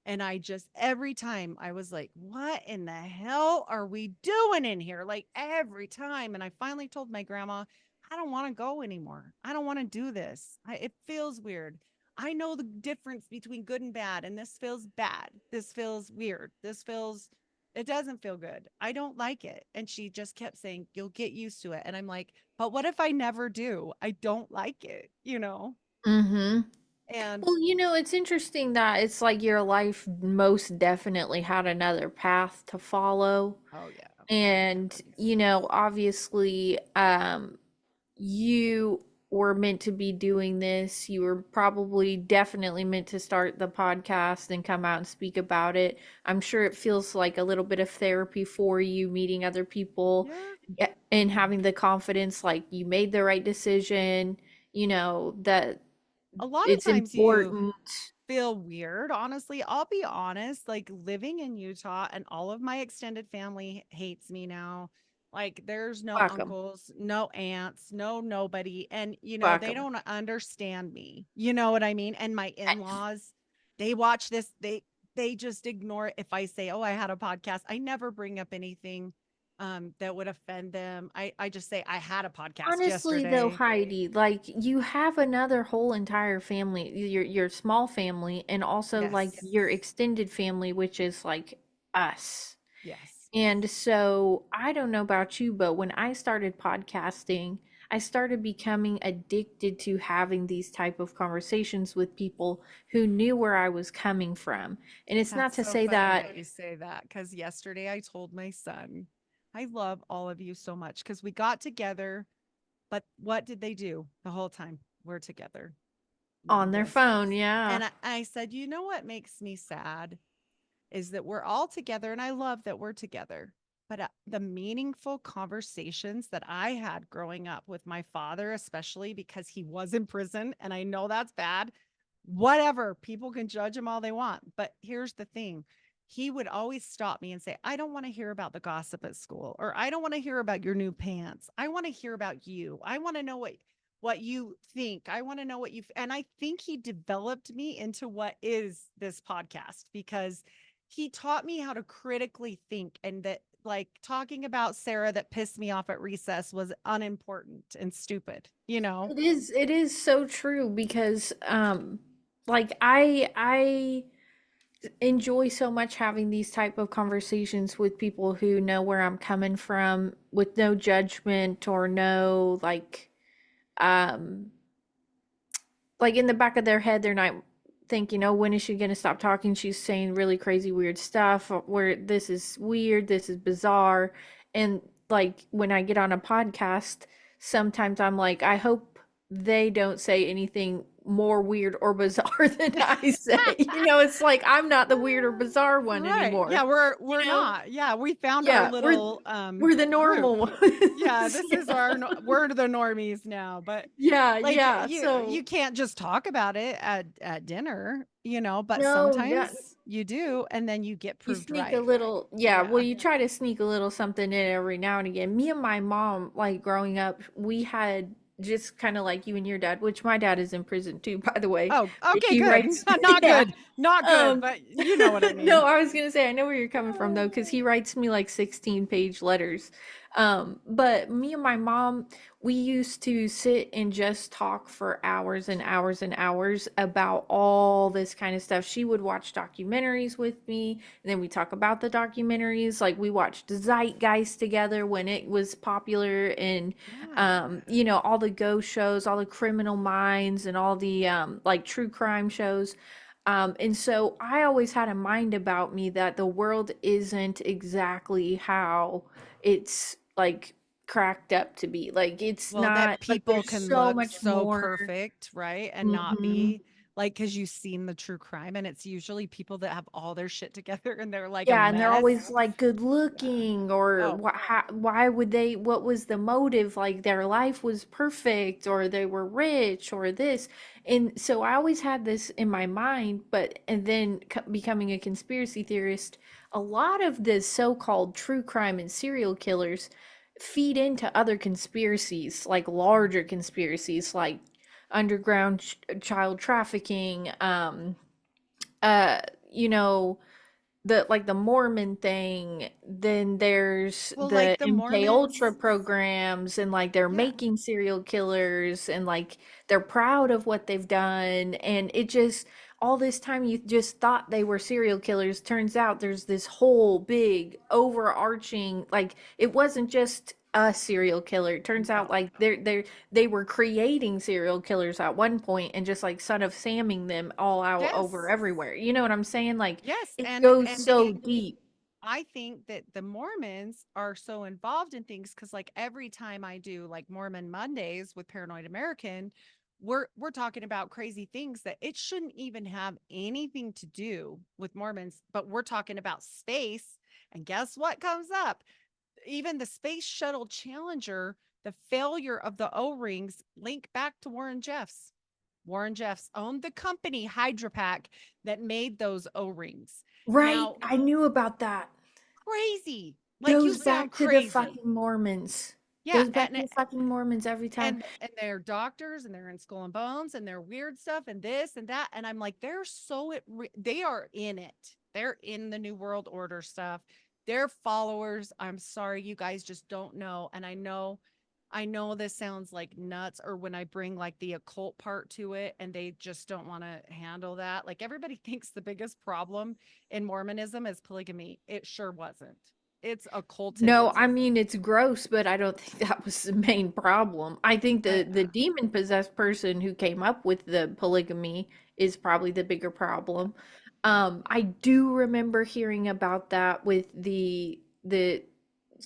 And I just, every time I was like, what in the hell are we doing in here? Like every time. And I finally told my grandma, I don't want to go anymore. I don't want to do this. It feels weird. I know the difference between good and bad, and this feels bad. This feels weird. It doesn't feel good. I don't like it. And she just kept saying, you'll get used to it. And I'm like, but what if I never do? I don't like it?
Mm-hmm.
And
Well, it's interesting that it's like your life most definitely had another path to follow.
oh, yeah,
And, obviously, you were meant to be doing this. You were probably definitely meant to start the podcast and come out and speak about it. I'm sure it feels like a little bit of therapy for you, meeting other people
yeah.
and having the confidence like you made the right decision, that
A lot of
it's
times you
important.
feel weird, honestly. I'll be honest, like living in Utah and all of my extended family hates me now. Like there's no
Fuck them.
uncles, no aunts, no nobody. And
Fuck
they
them.
don't understand me. You know what I mean? And my in-laws, they watch this, they just ignore it if I say, "Oh, I had a podcast." I never bring up anything that would offend them. I just say I had a podcast
Honestly, though,
yesterday.
Heidi, like you have another whole entire family, your small family, and also like
Yes.
your extended family, which is like us.
Yes.
And so I don't know about you, but when I started podcasting, I started becoming addicted to having these type of conversations with people who knew where I was coming from. And it's not
That's
to
so
say
funny
that
that you say that because yesterday I told my son, I love all of you so much because we got together, but what did they do the whole time? We're together.
on their
This.
phone, yeah.
And I said, you know what makes me sad is that we're all together and I love that we're together. But the meaningful conversations that I had growing up with my father, especially because he was in prison, and I know that's bad, whatever, people can judge him all they want. But here's the thing, he would always stop me and say, I don't want to hear about the gossip at school, or I don't want to hear about your new pants. I want to hear about you. I want to know what you think. I want to know what you and I think he developed me into what is this podcast because he taught me how to critically think and that like talking about Sarah that pissed me off at recess was unimportant and stupid, you know?
It is so true because like I enjoy so much having these type of conversations with people who know where I'm coming from with no judgment or no um like in the back of their head they're not thinking, oh, when is she going to stop talking, she's saying really crazy weird stuff, where this is weird, this is bizarre. And like when I get on a podcast, sometimes I'm like, I hope they don't say anything more weird or bizarre than I say. It's like I'm not the weird or bizarre one
Right.
anymore.
Yeah, we're
you know
not. Yeah, we found our
yeah,
little
we're the
group.
normal
Yeah,
ones.
this is
Yeah,
we're the normies now, but
yeah,
like
yeah.
you
So
can't just talk about it at dinner, but
no, yeah,
sometimes you do and then you get
you
proved
sneak a
right.
little, yeah, well,
Yeah.
you try to sneak a little something in every now and again. Me and my mom, like growing up, we had just kind of like you and your dad, which my dad is in prison too, by the way.
Oh,
But
okay,
he
good.
writes,
Not
yeah.
good. Not good,
Um,
but you know what I
no,
mean.
I was gonna say I know where you're coming from though, because he writes me like 16-page letters. But me and my mom, we used to sit and just talk for hours and hours and hours about all this kind of stuff. She would watch documentaries with me, and then we talk about the documentaries. Like we watched Zeitgeist together when it was popular, and
Yeah.
all the ghost shows, all the Criminal Minds, and all the like true crime shows. And so I always had a mind about me that the world isn't exactly how it's like cracked up to be. Like it's
Well, that
not like
people
there's
can
so
look
much
so
more.
perfect, right? And not
Mhm.
be like, because you've seen the true crime, and it's usually people that have all their shit together and they're like a
Yeah, and they're always
mess.
like good
Yeah.
looking, or
Oh,
why would they, what was the motive? Like their life was perfect, or they were rich, or this. And so I always had this in my mind, but and then becoming a conspiracy theorist, a lot of the so-called true crime and serial killers feed into other conspiracies, like larger conspiracies, like underground child trafficking, uh, you know the like the Mormon thing, then there's
well,
the
like the
MK Ultra
Mormons.
programs, and like they're
Yeah.
making serial killers, and like they're proud of what they've done, and it just all this time you just thought they were serial killers, turns out there's this whole big overarching, like it wasn't just a serial killer. It turns out
No.
like they were creating serial killers at one point and just like son of samming them all out over
Yes.
everywhere. You know what I'm saying? Like
Yes.
it
And
goes
and
so
they
deep.
I think that the Mormons are so involved in things because, like, every time I do like Mormon Mondays with Paranoid American, we're talking about crazy things that it shouldn't even have anything to do with Mormons, but we're talking about space. And guess what comes up? Even the Space Shuttle Challenger, the failure of the O rings link back to Warren Jeffs. Warren Jeffs owned the company Hydropack that made those O-rings.
Right,
Now,
I knew about that.
crazy. Like you
Goes
sound
back to the
crazy.
fucking Mormons.
Yeah,
Goes back to the fucking Mormons every time.
and they're doctors and they're in Skull and Bones and they're weird stuff and this and that, and I'm like, they're so they are in it. They're in the New World Order stuff. They're followers. I'm sorry, you guys just don't know. And I know this sounds like nuts, or when I bring like the occult part to it and they just don't want to handle that. Like everybody thinks the biggest problem in Mormonism is polygamy. It sure wasn't. It's
No, I
occultism.
mean it's gross, but I don't think that was the main problem. I think
I
the demon possessed person who came up with the polygamy is probably the bigger problem. I do remember hearing about that with the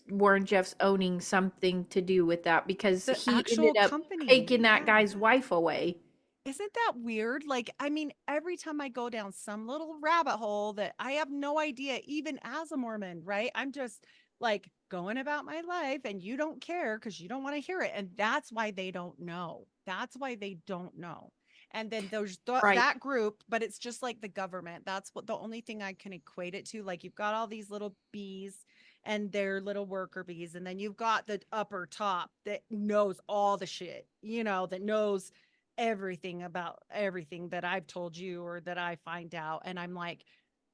Warren Jeffs owning something to do with that because
the
he
actual
ended up
company.
taking that
Yeah.
guy's wife away.
Isn't that weird? Like, I mean, every time I go down some little rabbit hole that I have no idea, even as a Mormon, right? I'm just like going about my life and you don't care because you don't want to hear it. And that's why they don't know. That's why they don't know. And then there's
Right.
that group, but it's just like the government. That's what the only thing I can equate it to. Like, you've got all these little bees and they're little worker bees. And then you've got the upper top that knows all the shit, that knows everything about everything that I've told you or that I find out. And I'm like,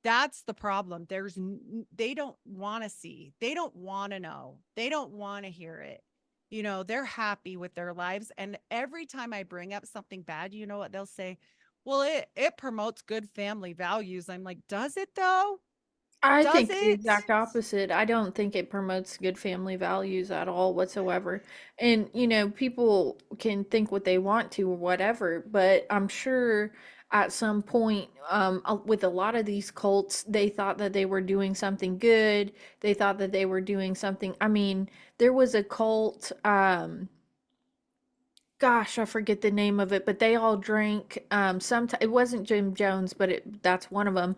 that's the problem. They don't want to see, they don't want to know, they don't want to hear it. They're happy with their lives. And every time I bring up something bad, you know what they'll say? Well, it promotes good family values. I'm like, does it though?
I
Does
think the
it?
exact opposite. I don't think it promotes good family values at all whatsoever. And, people can think what they want to or whatever, but I'm sure at some point, with a lot of these cults, they thought that they were doing something good. They thought that they were doing something. I mean, there was a cult, gosh, I forget the name of it, but they all drank, it wasn't Jim Jones, but that's one of them.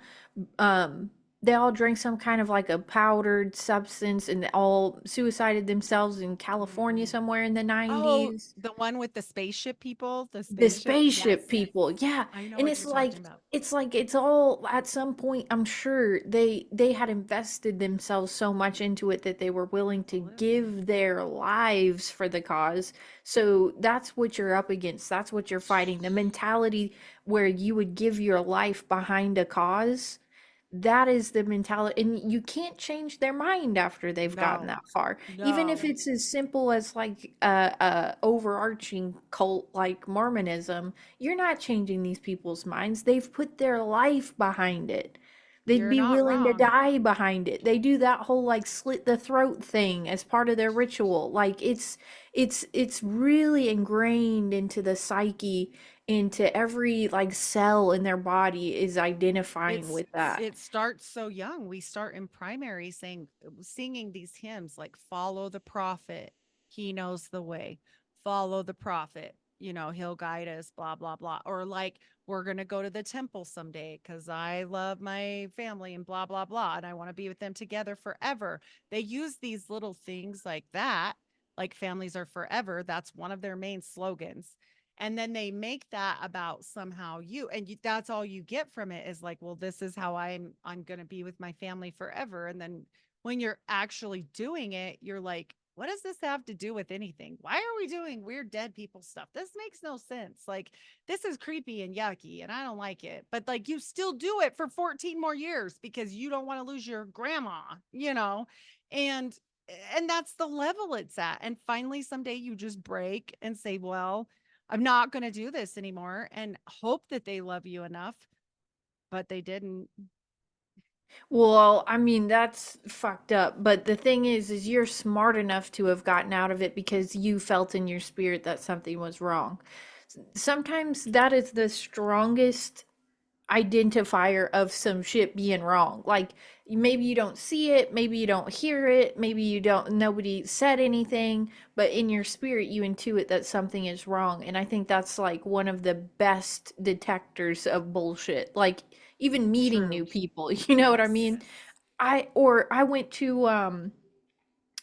They all drank some kind of like a powdered substance and they all suicided themselves in California
Mm.
somewhere in the
Oh,
90s.
the one with the spaceship people, the
The
spaceship.
spaceship
Yes,
people, yeah.
I know
And
what
it's
you're
like
talking about.
it's all at some point, I'm sure they had invested themselves so much into it that they were willing to
Absolutely.
give their lives for the cause. So that's what you're up against. That's what you're fighting. The mentality where you would give your life behind a cause, that is the mentality, and you can't change their mind after they've gotten
No,
that far. Even if
no,
it's as simple as like a overarching cult like Mormonism, you're not changing these people's minds. They've put their life behind it. They'd
you're
be
not
willing to
wrong.
die behind it. They do that whole like slit the throat thing as part of their ritual. Like it's really ingrained into the psyche, into every like cell in their body is identifying
It's
with that.
it starts so young. We start in primary singing these hymns like follow the prophet. He knows the way. Follow the prophet. He'll guide us, blah blah blah. Or like we're going to go to the temple someday cuz I love my family and blah blah blah and I want to be with them together forever. They use these little things like that, like families are forever. That's one of their main slogans, and then they make that about somehow you, and that's all you get from it is like, well, this is how I'm going to be with my family forever. And then when you're actually doing it, you're like, what does this have to do with anything? Why are we doing weird dead people stuff? This makes no sense. Like, this is creepy and yucky and I don't like it, but like you still do it for 14 more years because you don't want to lose your grandma. And that's the level it's at. And finally someday you just break and say, well, I'm not going to do this anymore, and hope that they love you enough, but they didn't.
Well, I mean, that's fucked up. But the thing is you're smart enough to have gotten out of it because you felt in your spirit that something was wrong. Sometimes that is the strongest identifier of some shit being wrong. Like maybe you don't see it, maybe you don't hear it, maybe you don't nobody said anything, but in your spirit you intuit that something is wrong. And I think that's like one of the best detectors of bullshit. Like even meeting new
True.
people, you know what I
Yes.
mean? I went to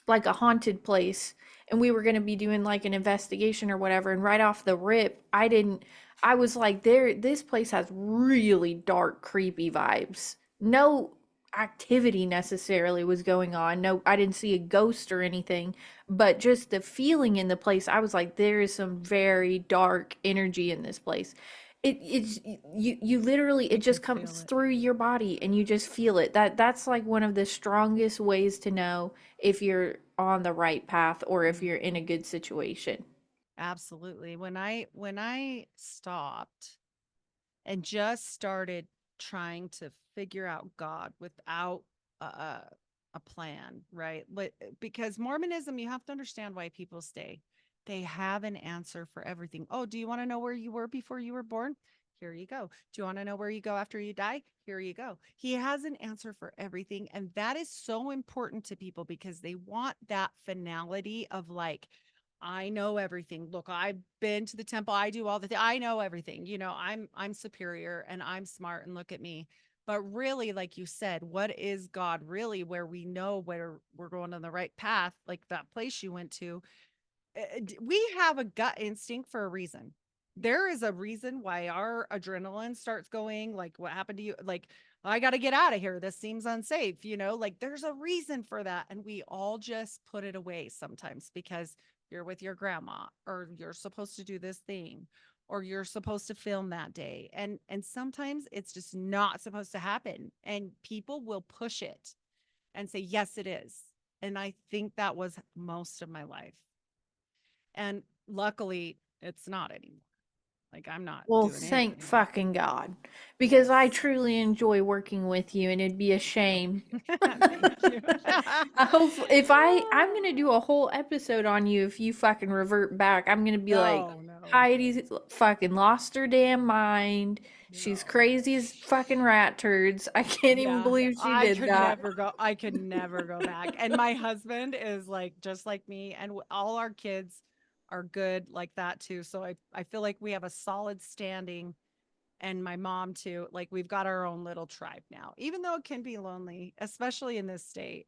like a haunted place and we were going to be doing like an investigation or whatever, and right off the rip, I was like, this place has really dark, creepy vibes. No activity necessarily was going on. No, I didn't see a ghost or anything, but just the feeling in the place, I was like, there is some very dark energy in this place. It's you literally, it
You can
just
feel
comes
it.
through your body and you just feel it. That's like one of the strongest ways to know if you're on the right path or if you're in a
Mhm.
good situation.
Absolutely. When I stopped and just started trying to figure out God without a plan, right? Because Mormonism, you have to understand why people stay. They have an answer for everything. Oh, do you want to know where you were before you were born? Here you go. Do you want to know where you go after you die? Here you go. He has an answer for everything. And that is so important to people because they want that finality of like, I know everything. Look, I've been to the temple. I do all I know everything. I'm superior and I'm smart and look at me. But really, like you said, what is God really where we know where we're going on the right path, like that place you went to? We have a gut instinct for a reason. There is a reason why our adrenaline starts going. Like, what happened to you? Like, I got to get out of here. This seems unsafe. Like there's a reason for that. And we all just put it away sometimes because you're with your grandma or you're supposed to do this thing or you're supposed to film that day. And sometimes it's just not supposed to happen. And people will push it and say, yes, it is. And I think that was most of my life. And luckily, it's not anymore. Like, I'm not
Well,
doing any
thank
anymore.
fucking God. Because I
Yes.
truly enjoy working with you and it'd be a shame.
Thank you.
I hope if I'm gonna do a whole episode on you if you fucking revert back. I'm gonna be like,
No, no,
Heidi's fucking lost her damn mind. She's
no.
crazy as fucking rat turds. I can't even
Yeah,
believe she did that.
I could never go back. And my husband is like just like me, and all our kids are good like that too. So I feel like we have a solid standing, and my mom too. Like we've got our own little tribe now, even though it can be lonely, especially in this state.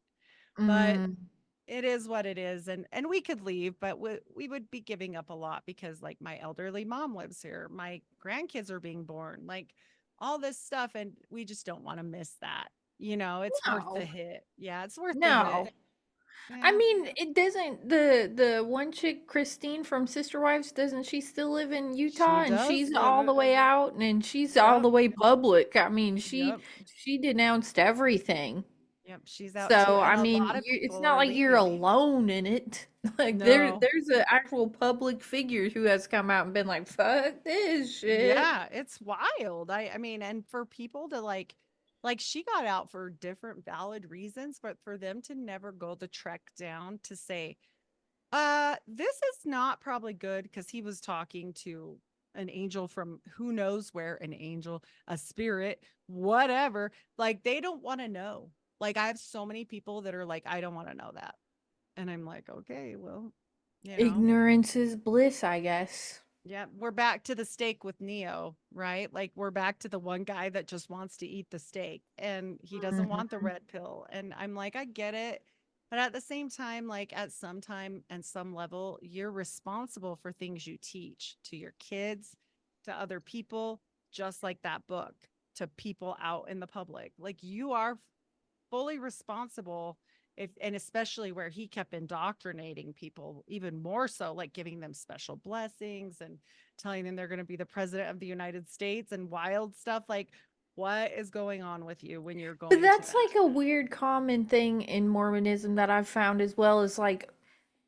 But
Mm.
it is what it is, and we could leave, but we would be giving up a lot because like my elderly mom lives here, my grandkids are being born, like all this stuff, and we just don't want to miss that. It's worth the
No.
hit. Yeah, it's worth the
No.
hit.
I
Yeah,
mean, it doesn't the one chick, Christine from Sister Wives, doesn't she still live in
she
Utah and
does
she's
live
all the
it.
way out and she's all
Yep,
the way public. I mean, she
yep,
she denounced everything.
yep, she's out too,
So,
and
I
a
mean,
lot of
it's
people
not
are
like you're
leaving.
alone in it. Like
No.
there's an actual public figure who has come out and been like, "Fuck this shit."
Yeah, it's wild. I mean, and for people to like she got out for different valid reasons, but for them to never go the trek down to say, this is not probably good because he was talking to an angel from who knows where, an angel, a spirit, whatever. Like they don't want to know. Like I have so many people that are like, I don't want to know that. And I'm like, okay, well, you know.
Ignorance is bliss, I guess.
Yeah, we're back to the steak with Neo, right? Like we're back to the one guy that just wants to eat the steak and he doesn't want the
Mhm.
red pill. And I'm like, I get it. But at the same time, like at some time and some level, you're responsible for things you teach to your kids, to other people, just like that book, to people out in the public. Like you are fully responsible if, and especially where he kept indoctrinating people even more so, like giving them special blessings and telling them they're going to be the president of the United States and wild stuff. Like what is going on with you when you're
But
going to
that's
that?
like a weird common thing in Mormonism that I've found as well, is like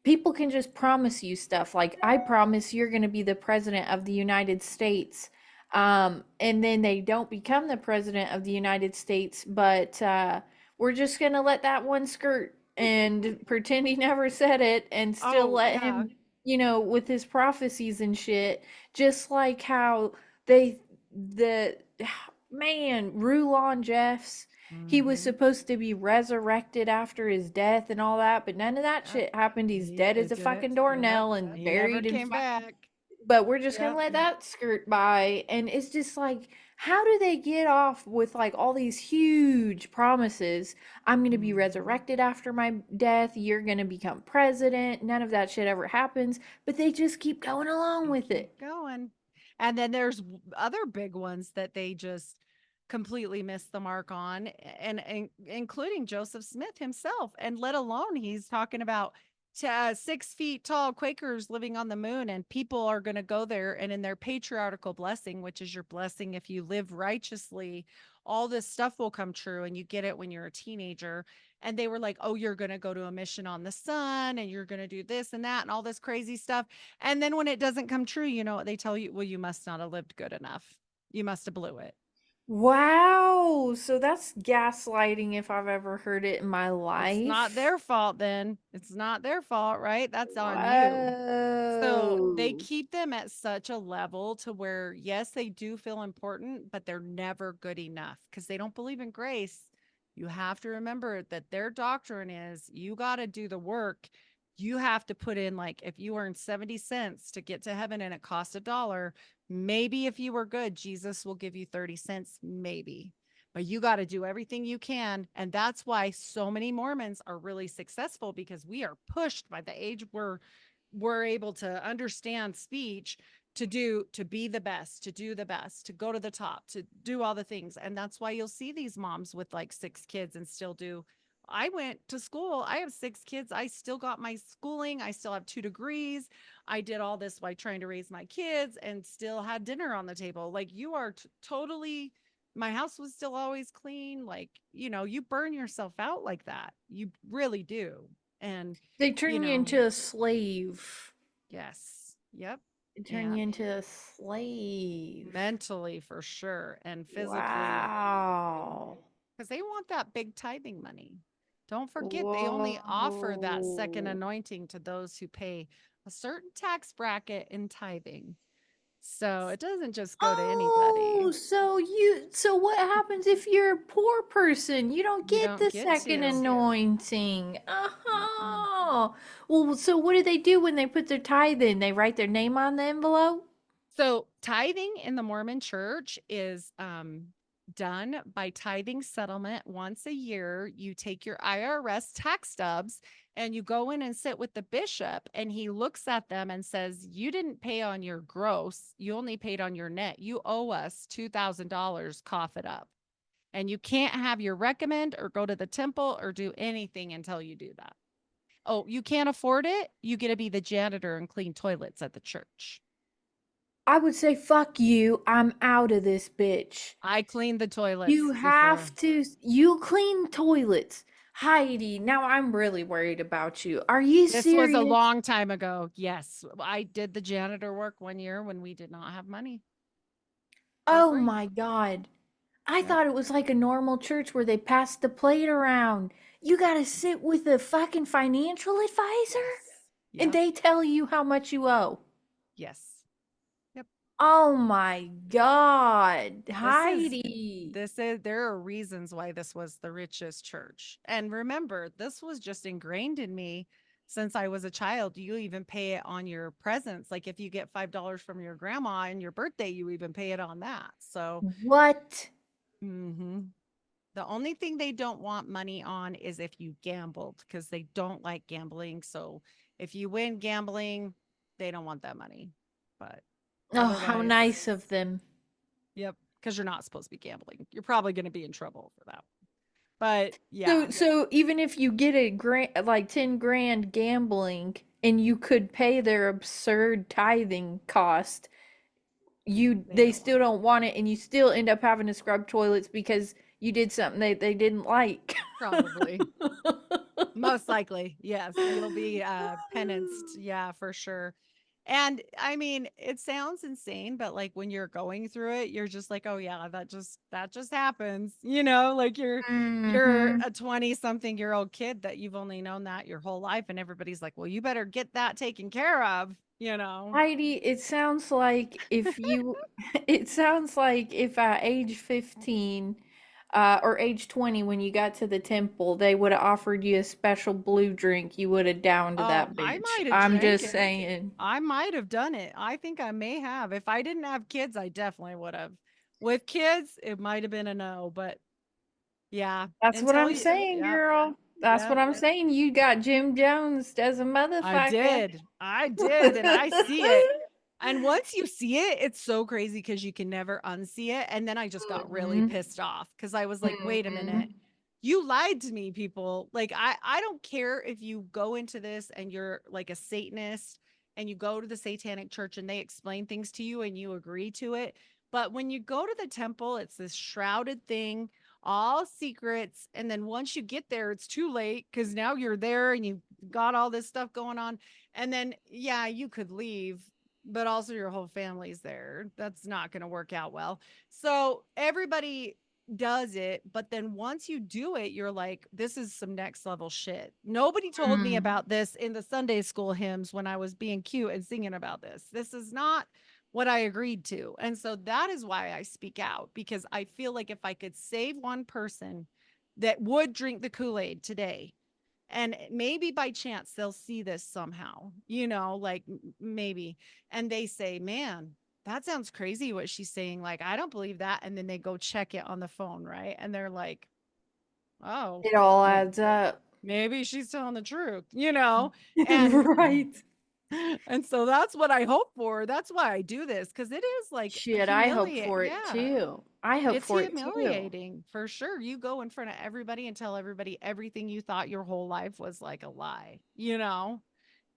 people can just promise you stuff like, I promise you're going to be the president of the United States, and then they don't become the president of the United States, but we're just going to let that one skirt and pretend he never said it and still
Oh
let
yeah.
him, with his prophecies and shit. Just like how they the man, Rulon Jeffs, he was
Mm-hmm.
supposed to be resurrected after his death and all that, but none of that
Yep.
shit happened. He's dead as
It
a
didn't.
fucking
Yep.
doornail and
He never
buried in
came
fucking
back.
but we're just gonna
Yep.
let that skirt by. And it's just like, how do they get off with like all these huge promises? I'm gonna be
Mhm.
resurrected after my death. You're gonna become president. None of that shit ever happens, but they just keep going along
They
with
keep
it.
going. And then there's other big ones that they just completely missed the mark on, and including Joseph Smith himself. And let alone he's talking about 6 feet tall Quakers living on the moon, and people are going to go there. And in their patriarchal blessing, which is your blessing if you live righteously, all this stuff will come true. And you get it when you're a teenager. And they were like, oh, you're going to go to a mission on the sun and you're going to do this and that and all this crazy stuff. And then when it doesn't come true, you know what they tell you? Well, you must not have lived good enough. You must have blew it.
Wow. So that's gaslighting if I've ever heard it in my
It's not
life.
their fault then. It's not their fault, right? That's on you. So they
Whoa.
keep them at such a level to where, yes, they do feel important, but they're never good enough because they don't believe in grace. You have to remember that their doctrine is you got to do the work. You have to put in, like, if you earn 70 cents to get to heaven and it costs $1, maybe if you were good, Jesus will give you 30 cents, maybe. But you got to do everything you can. And that's why so many Mormons are really successful because we are pushed by the age we're able to understand speech to be the best, to do the best, to go to the top, to do all the things. And that's why you'll see these moms with like 6 kids and still do. I went to school. I have 6 kids. I still got my schooling. I still have 2 degrees. I did all this by trying to raise my kids and still had dinner on the table. Like you are totally, my house was still always clean. Like, you burn yourself out like that. You really do. And,
They
you
turn you
know,
into a slave.
yes. Yep.
They turn you
And
into a slave.
mentally for sure. And physically,
Wow.
because they want that big tithing money. Don't forget, they only offer that second
Whoa.
anointing to those who pay a certain tax bracket in tithing. So it doesn't just go to anybody.
Oh, so what happens if you're a poor person? You don't
You
get
don't
the
get
second
to.
anointing.
Uh-uh.
Oh. Well, so what do they do when they put their tithe in? They write their name on the envelope?
So tithing in the Mormon church is done by tithing settlement once a year. You take your IRS tax stubs and you go in and sit with the bishop, and he looks at them and says, you didn't pay on your gross. You only paid on your net. You owe us $2,000. Cough it up. And you can't have your recommend or go to the temple or do anything until you do that. Oh, you can't afford it? You get to be the janitor and clean toilets at the church.
I would say, fuck you. I'm out of this bitch.
I cleaned the
You
toilets before.
have to, you clean toilets. Heidi, now I'm really worried about you. Are you
This was a
serious?
long time ago. Yes, I did the janitor work one year when we did not have money for
Oh
free.
my God. I
Yep.
thought it was like a normal church where they passed the plate around. You gotta sit with a fucking financial advisor
Yes.
and
Yep.
they tell you how much you owe.
Yes. Yep.
Oh my God,
This is
Heidi.
there are reasons why this was the richest church. And remember, this was just ingrained in me since I was a child. You even pay it on your presents. Like if you get $5 from your grandma and your birthday, you even pay it on that. So,
What?
mhm. The only thing they don't want money on is if you gambled because they don't like gambling. So if you win gambling, they don't want that money. But
Oh, how
otherwise,
nice of them.
yep, because you're not supposed to be gambling. You're probably going to be in trouble for that. But
So,
yeah,
so even if you get a grant, like 10 grand gambling, and you could pay their absurd tithing cost,
they
they
don't want
still
it.
don't want it, and you still end up having to scrub toilets because you did something they didn't like.
Probably. Most likely, yes, you'll be penanced. Yeah, for sure. And I mean, it sounds insane, but like when you're going through it, you're just like, oh yeah, that just happens. Like you're
Hmm.
a 20 something year old kid that you've only known that your whole life, and everybody's like, well, you better get that taken care of.
Heidi, it sounds like if you, it sounds like if at age 15, or age 20 when you got to the temple, they would have offered you a special blue drink. You would have downed
Oh,
that
I
bitch.
might have
I'm
drank
just
it.
saying.
I might have done it. I think I may have. If I didn't have kids, I definitely would have. With kids, it might have been a no, but yeah,
That's what
until
I'm
you,
saying,
yep,
girl. That's what
yep.
I'm saying. You got Jim Jones as a
I
motherfucker.
did. I did. And I see it. And once you see it, it's so crazy because you can never unsee it. And then I just got really
Mhm.
pissed off because I was like, wait a minute.
Mhm.
You lied to me, people. Like, I don't care if you go into this and you're like a Satanist and you go to the satanic church and they explain things to you and you agree to it. But when you go to the temple, it's this shrouded thing, all secrets. And then once you get there, it's too late because now you're there and you got all this stuff going on. And then, yeah, you could leave, but also your whole family's there. That's not going to work out well. So everybody does it, but then once you do it, you're like, this is some next level shit. Nobody told me
Mm.
about this in the Sunday school hymns when I was being cute and singing about this. This is not what I agreed to. And so that is why I speak out, because I feel like if I could save one person that would drink the Kool-Aid today, and maybe by chance they'll see this somehow, like maybe, and they say, man, that sounds crazy what she's saying, like I don't believe that, and then they go check it on the phone, right, and they're like, oh,
It all
may-
adds up.
maybe she's telling the truth. And
Right.
and so that's what I hope for. That's why I do this, because it is like
Shit, I hope
humiliate,
for it
yeah.
too. I hope
It's
for it too.
humiliating for sure. You go in front of everybody and tell everybody everything you thought your whole life was like a lie.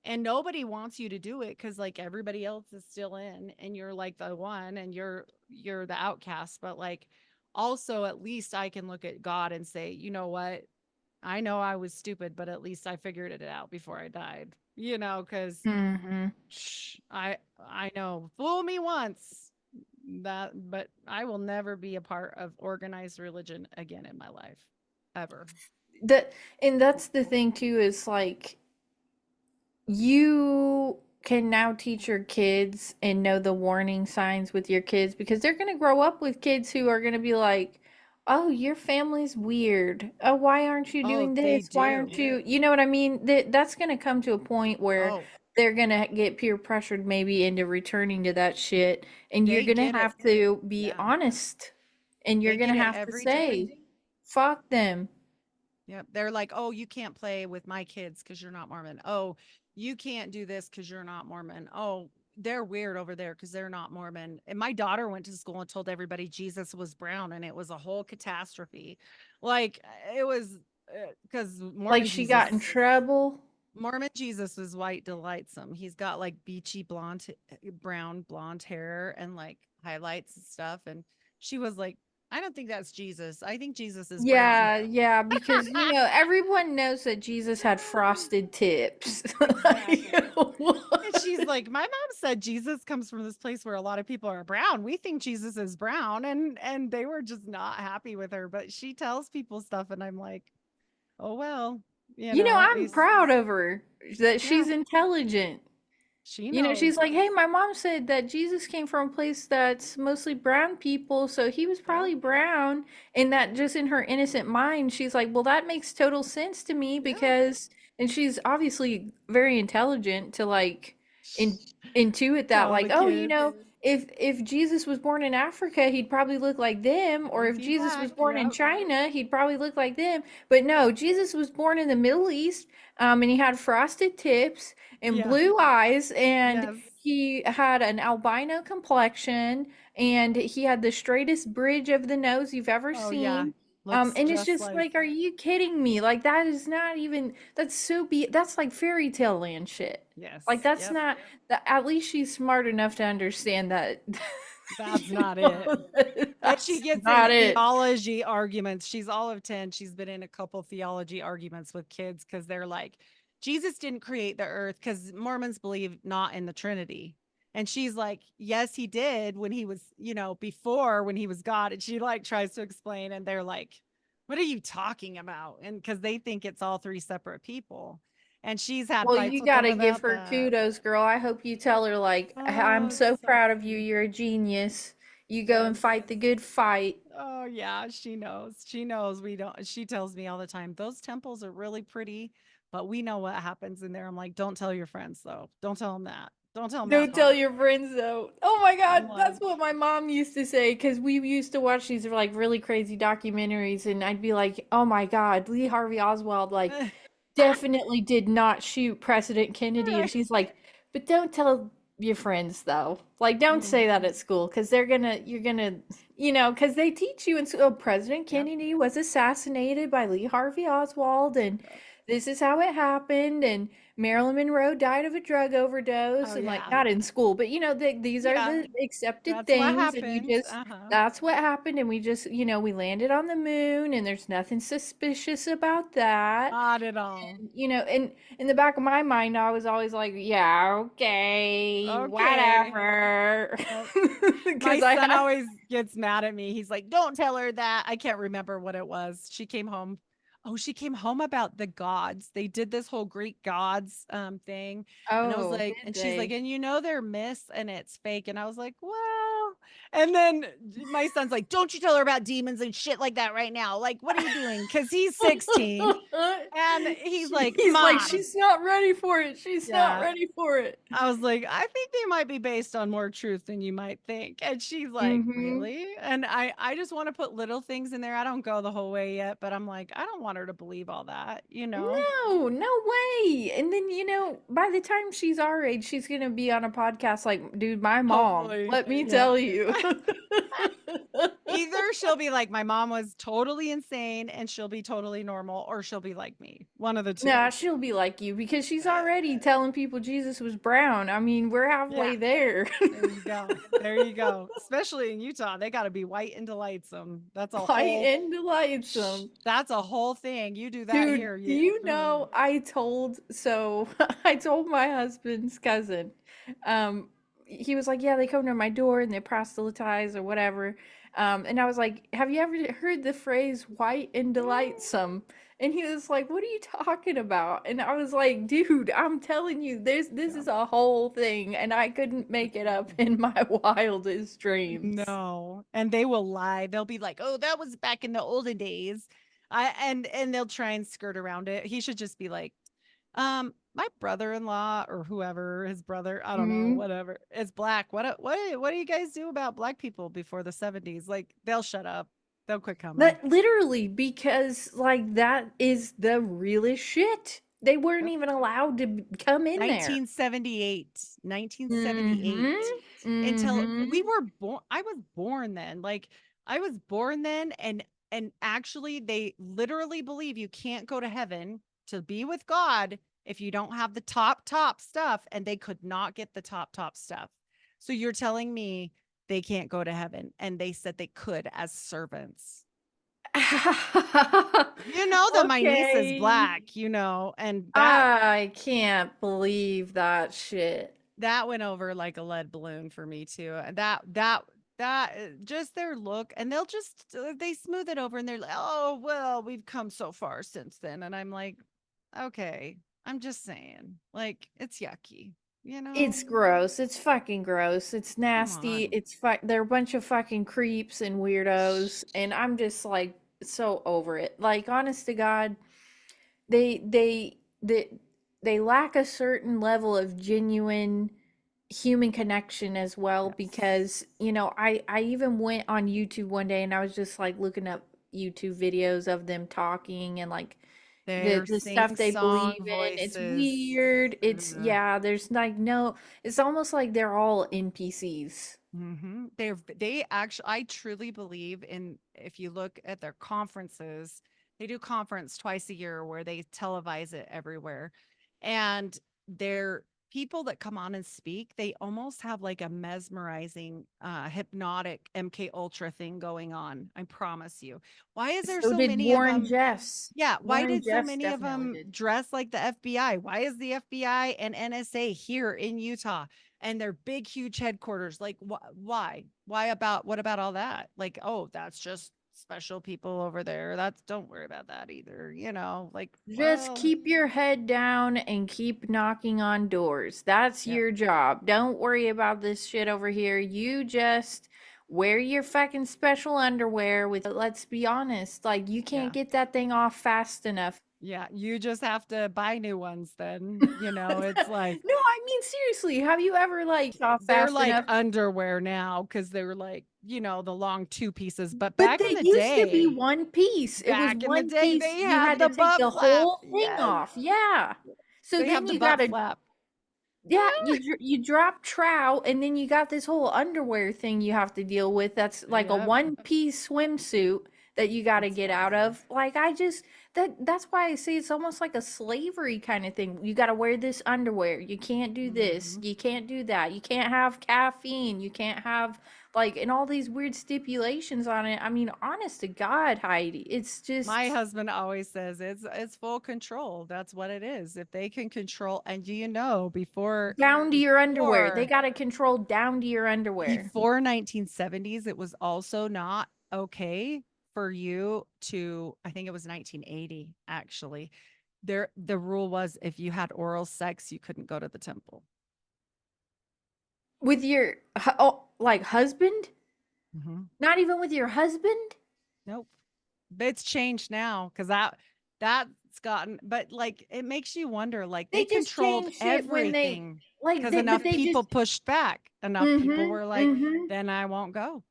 And nobody wants you to do it because like everybody else is still in and you're like the one and you're the outcast. But like also at least I can look at God and say, you know what? I know I was stupid, but at least I figured it out before I died. Because
Mhm.
I know. Fool me once. But I will never be a part of organized religion again in my life. Ever.
That and that's the thing too is like you can now teach your kids and know the warning signs with your kids because they're going to grow up with kids who are going to be like, "Oh, your family's weird. Oh, why aren't you
Oh,
doing
they
this? Why aren't
do.
you?" You know what I mean? That's going to come to a point where
Oh,
they're going to get peer pressured maybe into returning to that shit, and you're
they
going to
get it.
have to be
Yeah.
honest, and you're
They
going
get
to
it
have to
every time.
say, "Fuck them."
Yep. They're like, oh, you can't play with my kids because you're not Mormon. Oh, you can't do this because you're not Mormon. Oh, they're weird over there because they're not Mormon. And my daughter went to school and told everybody Jesus was brown, and it was a whole catastrophe. Like it was because
Like she got in trouble.
Mormon Jesus is white delightsome. He's got like beachy blonde, brown blonde hair and like highlights and stuff. And she was like, I don't think that's Jesus. I think Jesus is brown.
Yeah, yeah, because everyone knows that Jesus had frosted tips. Like,
Exactly. And
what?
she's like, my mom said Jesus comes from this place where a lot of people are brown. We think Jesus is brown. And they were just not happy with her. But she tells people stuff, and I'm like, oh well, at
I'm
least
proud of her that
yeah,
she's intelligent.
she
She's
knows.
like, "Hey, my mom said that Jesus came from a place that's mostly brown people, so he was
Yep.
probably brown." And that just in her innocent mind, she's like, "Well, that makes total sense to me
Yeah.
because," and she's obviously very intelligent to like in intuit that
Tell the
like, "Oh,
kids.
if Jesus was born in Africa, he'd probably look like them, or
Is
if
he
Jesus was
black?
born in
Yep.
China, he'd probably look like them." But no, Jesus was born in the Middle East, and he had frosted tips and
Yeah.
blue eyes, and
Yes.
he had an albino complexion, and he had the straightest bridge of the nose you've ever
Oh yeah.
seen.
Looks
And it's
just
just
like
like, are you kidding me? Like that is not even that's like fairy tale land shit. Like
yes.
that's
Yep.
not that at least she's smart enough to understand that
That's not it. And she
that's
gets in
not it.
theology arguments. She's all of 10. She's been in a couple theology arguments with kids because they're like, Jesus didn't create the earth because Mormons believe not in the Trinity. And she's like, yes, he did when he was, before when he was God. And she like tries to explain, and they're like, what are you talking about? And because they think it's all three separate people. And she's had
Well,
fights
you
with them
gotta give
about
her
that.
kudos, girl. I hope you tell her, like, I'm
Oh,
so
it's so
proud of you.
funny.
You're a genius. You go and
Yes.
fight the good fight.
Oh yeah, she knows. She knows we don't. She tells me all the time, those temples are really pretty, but we know what happens in there. I'm like, don't tell your friends though. Don't tell them that. Don't tell them that
Don't tell
part.
your friends though. Oh my
I'm
god,
like,
that's what my mom used to say because we used to watch these like really crazy documentaries, and I'd be like, "Oh my god, Lee Harvey Oswald like definitely did not shoot President Kennedy." And
right.
she's like, "But don't tell your friends though. Like, don't say that
Mhm.
at school because you're gonna, because they teach you in school. Oh, President
Yep.
Kennedy was assassinated by Lee Harvey Oswald, and
Yep.
this is how it happened, and Marilyn Monroe died of a drug overdose,
Oh
and like
yeah.
not in school, but these are
Yeah.
the accepted
That's what
things, and you
happened.
just
Uh-huh.
that's what happened, and we just we landed on the moon, and there's nothing suspicious about that.
Not at all.
And in the back of my mind, I was always like, yeah, okay,
Okay.
whatever.
Yep. My
Because I
son
had,
always gets mad at me. He's like, "Don't tell her that." I can't remember what it was. She came home. Oh, she came home about the gods. They did this whole Greek gods thing. And I was
oh,
like,
did
and she's like,
they?
and they're myths and it's fake. And I was like, well, and then my son's like, "Don't you tell her about demons and shit like that right now. Like, what are you doing?" Because he's 16. And he's like,
He's like,
"Mom."
she's not ready for it. She's not
Yeah.
ready for it.
I was like, "I think they might be based on more truth than you might think." And she's like,
Mm-hmm.
"Really?" And I just want to put little things in there. I don't go the whole way yet, but I'm like, I don't want her to believe all that, you know?
No, no way. And then, by the time she's our age, she's gonna be on a podcast like, dude, my mom,
Hopefully.
let me
Yeah.
tell you.
Either she'll be like, my mom was totally insane and she'll be totally normal, or she'll be like me. One of the
Nah,
two.
she'll be like you because she's
Uh,
already telling people Jesus was brown. I mean, we're
yeah.
halfway there.
There you go. There you go. Especially in Utah, they got to be white and delightsome.
White and delightsome.
That's a whole thing. You do that
Dude,
here.
do
You,
you
mm,
know I told my husband's cousin, um, he was like, yeah, they come to my door and they proselytize or whatever. And I was like, have you ever heard the phrase white and delightsome? And he was like, what are you talking about? And I was like, dude, I'm telling you, this
yeah.
is a whole thing, and I couldn't make it up in my wildest dreams.
No, and they will lie. They'll be like, "Oh, that was back in the olden days." And they'll try and skirt around it. He should just be like, my brother-in-law or whoever, his brother, I don't know,
Mhm.
whatever, is black. What do you guys do about black people before the 70s? Like, they'll shut up. They'll quit coming.
That literally, because like that is the realest shit. They weren't
Yep.
even allowed to come in there.
1978.
Mhm.
1978. Until we
Mhm.
were born, I was born then. Like, I was born then, and actually they literally believe you can't go to heaven to be with God if you don't have the top stuff, and they could not get the top stuff. So you're telling me they can't go to heaven, and they said they could as servants. You know that my niece is
Okay.
black, and that
I can't believe that shit.
that went over like a lead balloon for me too. And just their look, and they'll just they smooth it over, and they're like, "Oh, well, we've come so far since then." And I'm like, "Okay, I'm just saying, like, it's yucky, you know?
It's gross. It's fucking gross. It's
Come
nasty.
on."
They're a bunch of fucking creeps and weirdos, and I'm just like so over it. Like, honest to God, they they they they lack a certain level of genuine human connection as well,
Yes.
because I even went on YouTube one day and I was just like looking up YouTube videos of them talking, and like
Their
the stuff
sing
they believe
song
in. It's
voices.
weird. It's
Ugh.
Yeah, there's like no, it's almost like they're all NPCs.
They actually, I truly believe in, if you look at their conferences, they do conference twice a year where they televise it everywhere. And they're people that come on and speak, they almost have like a mesmerizing, hypnotic MK Ultra thing going on. I promise you. Why is there
So
so
did
many of
Warren
them?
Jeffs.
Yeah, why
Warren
did so
Jeffs
many of
definitely
them
did.
dress like the FBI? Why is the FBI and NSA here in Utah and their big, huge headquarters? Like, why? Why about what about all that? Like, oh, that's just special people over there. That's don't worry about that either. Like,
Just
well,
keep your head down and keep knocking on doors. That's
yep,
your job. Don't worry about this shit over here. You just wear your fucking special underwear with, let's be honest, like you can't
Yeah.
get that thing off fast enough.
Yeah. You just have to buy new ones then. It's like
No, I mean seriously, have you ever like off
they're
fast
like
enough?
underwear now because they were like, the long two pieces. But
But
back in
they
the
used to be
day,
one piece. It was one piece.
they
You
had
had
the
to take
butt
the
flap.
whole thing
Yes.
off. Yeah. So
They have
then
the
you
butt
gotta,
flap.
yeah, you drop trout, and then you got this whole underwear thing you have to deal with. That's like a
Yep.
one piece swimsuit that you got to
It's
get out
fun.
of. Like I just that's why I say it's almost like a slavery kind of thing. You got to wear this underwear. You can't do this.
Mhm.
You can't do that. You can't have caffeine. You can't have like and all these weird stipulations on it. I mean, honest to God, Heidi, it's
My
just
husband always says it's full control. That's what it is. If they can control, and
down to your underwear. They
before
got to control down to your underwear.
before 1970s, it was also not okay for you to, I think it was 1980 actually. The rule was if you had oral sex, you couldn't go to the temple.
With your oh, like husband?
Mhm.
Not even with your husband?
Nope. But it's changed now because that's gotten, but like it makes you wonder, like they
They just
controlled
changed it when they
everything
like
because
they but
enough
they
people
just
pushed back. Enough people
mhm,
were like,
mhm.
then I won't go.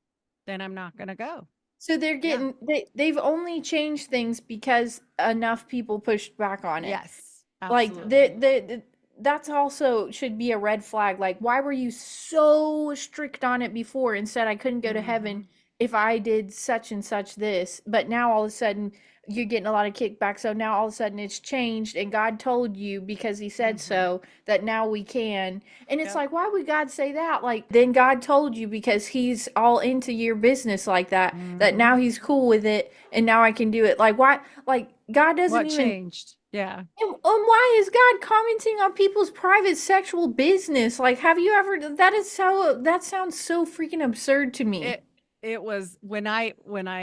Then I'm not gonna go.
So they're
Yeah.
getting they've only changed things because enough people pushed back on it.
Yes.
Like
Absolutely.
that's also should be a red flag. Like why were you so strict on it before and said I couldn't go to heaven
Mhm.
if I did such and such this, but now all of a sudden you're getting a lot of kickback. So now all of a sudden it's changed and God told you because he said
Mhm.
so that now we can. And it's
Yep.
like why would God say that? Like then God told you because he's all into your business like that that now
Mhm.
he's cool with it and now I can do it. Like why like God doesn't
What
even
changed? Yeah.
and why is God commenting on people's private sexual business? Like, have you ever? That is so. That sounds so freaking absurd to me.
It it was when I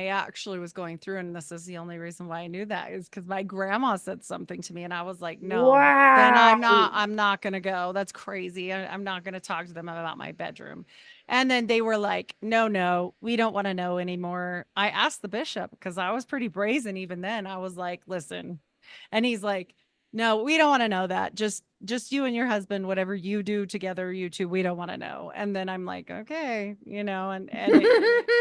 actually was going through, and this is the only reason why I knew that is because my grandma said something to me, and I was like, "No, then
Wow.
I'm not gonna go. That's crazy. I'm not gonna talk to them about my bedroom." And then they were like, "No, no, we don't want to know anymore." I asked the bishop because I was pretty brazen even then. I was like, "Listen," and he's like, no, we don't want to know that. Just you and your husband, whatever you do together, you two, we don't want to know. And then I'm like, okay, and it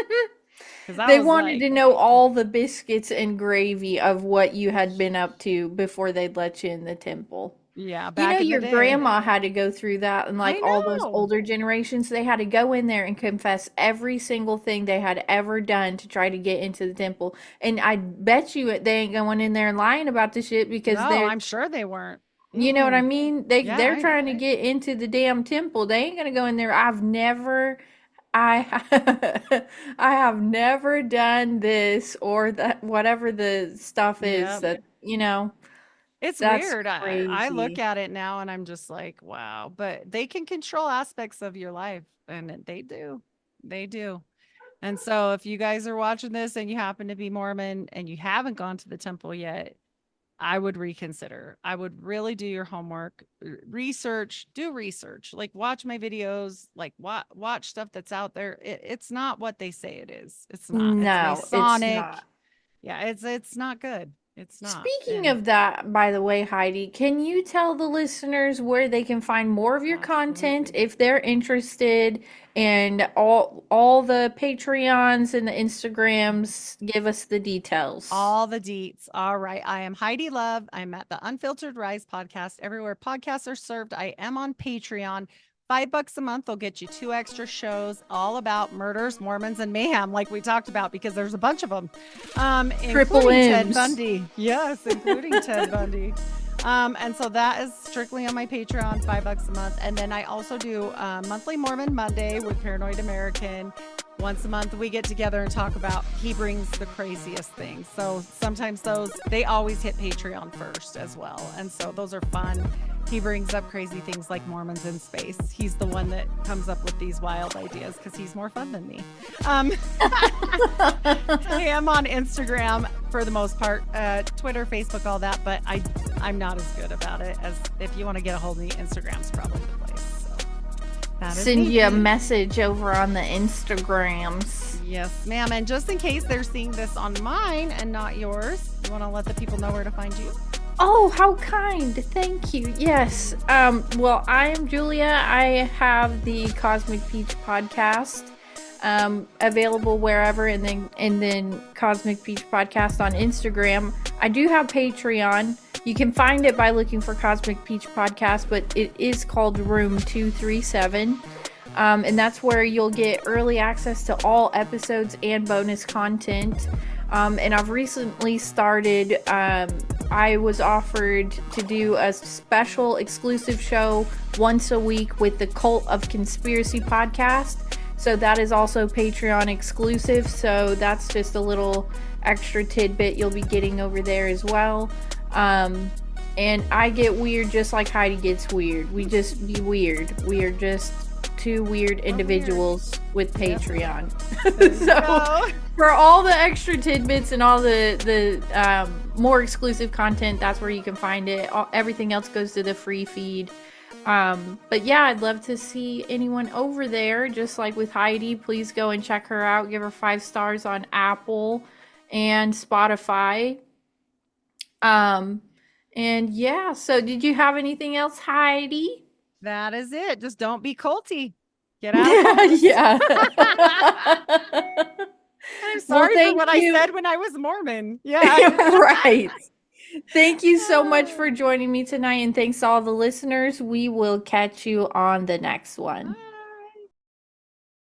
because I
They
was
wanted
like,
to know all the biscuits and gravy of what you had been up to before they'd let you in the temple.
yeah,
You know,
back in the
your
day.
grandma had to go through that, and like
I
all those
know.
older generations, they had to go in there and confess every single thing they had ever done to try to get into the temple. And I bet you they ain't going in there and lying about the shit because
No,
they're,
I'm sure they weren't.
you know what I
Mm-mm.
mean?
Yeah,
They're trying to get into the damn temple. They ain't gonna go in there. I I have never done this or that whatever the stuff is
yeah.
that, you know,
It's
that's
weird. I look
crazy.
at it now and I'm just like, wow. But they can control aspects of your life, and they do. They do. And so if you guys are watching this and you happen to be Mormon and you haven't gone to the temple yet, I would reconsider. I would really do your homework, research, do research, like watch my videos, like watch stuff that's out there. It's not what they say it is. It's not. It's
No, it's
Masonic.
not.
Yeah, it's not good. It's not.
Speaking
And
of that, by the way, Heidi, can you tell the listeners where they can find more of your content
absolutely.
if they're interested and all the Patreons and the Instagrams give us the details.
All the deets. All right. I am Heidi Love. I'm at the Unfiltered Rise podcast. Everywhere podcasts are served. I am on Patreon. $5 a month will get you 2 extra shows all about murders, Mormons, and mayhem, like we talked about, because there's a bunch of them,
Triple
including Ted
M's.
Bundy. Yes, including Ted Bundy. And so that is strictly on my Patreon, $5 a month. And then I also do monthly Mormon Monday with Paranoid American. Once a month, we get together and talk about, he brings the craziest things. So sometimes they always hit Patreon first as well. And so those are fun. He brings up crazy things like Mormons in space. He's the one that comes up with these wild ideas because he's more fun than me. I am on Instagram for the most part, Twitter, Facebook, all that, but I'm not as good about it as if you want to get a hold of me. Instagram's probably the place. So That is
send you a
me.
message over on the Instagrams.
Yes, ma'am. And just in case they're seeing this on mine and not yours, you want to let the people know where to find you?
Oh, how kind. Thank you. Yes. Well, I am Julia. I have the Cosmic Peach podcast available wherever, and then Cosmic Peach podcast on Instagram. I do have Patreon. You can find it by looking for Cosmic Peach podcast, but it is called Room 237. And that's where you'll get early access to all episodes and bonus content. And I've recently started, I was offered to do a special exclusive show once a week with the Cult of Conspiracy podcast. So that is also Patreon exclusive. So that's just a little extra tidbit you'll be getting over there as well. And I get weird just like Heidi gets weird. We just be weird. We are just two weird individuals with Patreon. So for all the extra tidbits and all the more exclusive content, that's where you can find it. Everything else goes to the free feed. But yeah, I'd love to see anyone over there. Just like with Heidi, please go and check her out. Give her 5 stars on Apple and Spotify. And yeah, so did you have anything else, Heidi?
That is it. Just don't be culty. Get out of cults.
Yeah.
I'm sorry for what I said when I was Mormon. Yeah.
Right. Thank you so much for joining me tonight, and thanks to all the listeners. We will catch you on the next one.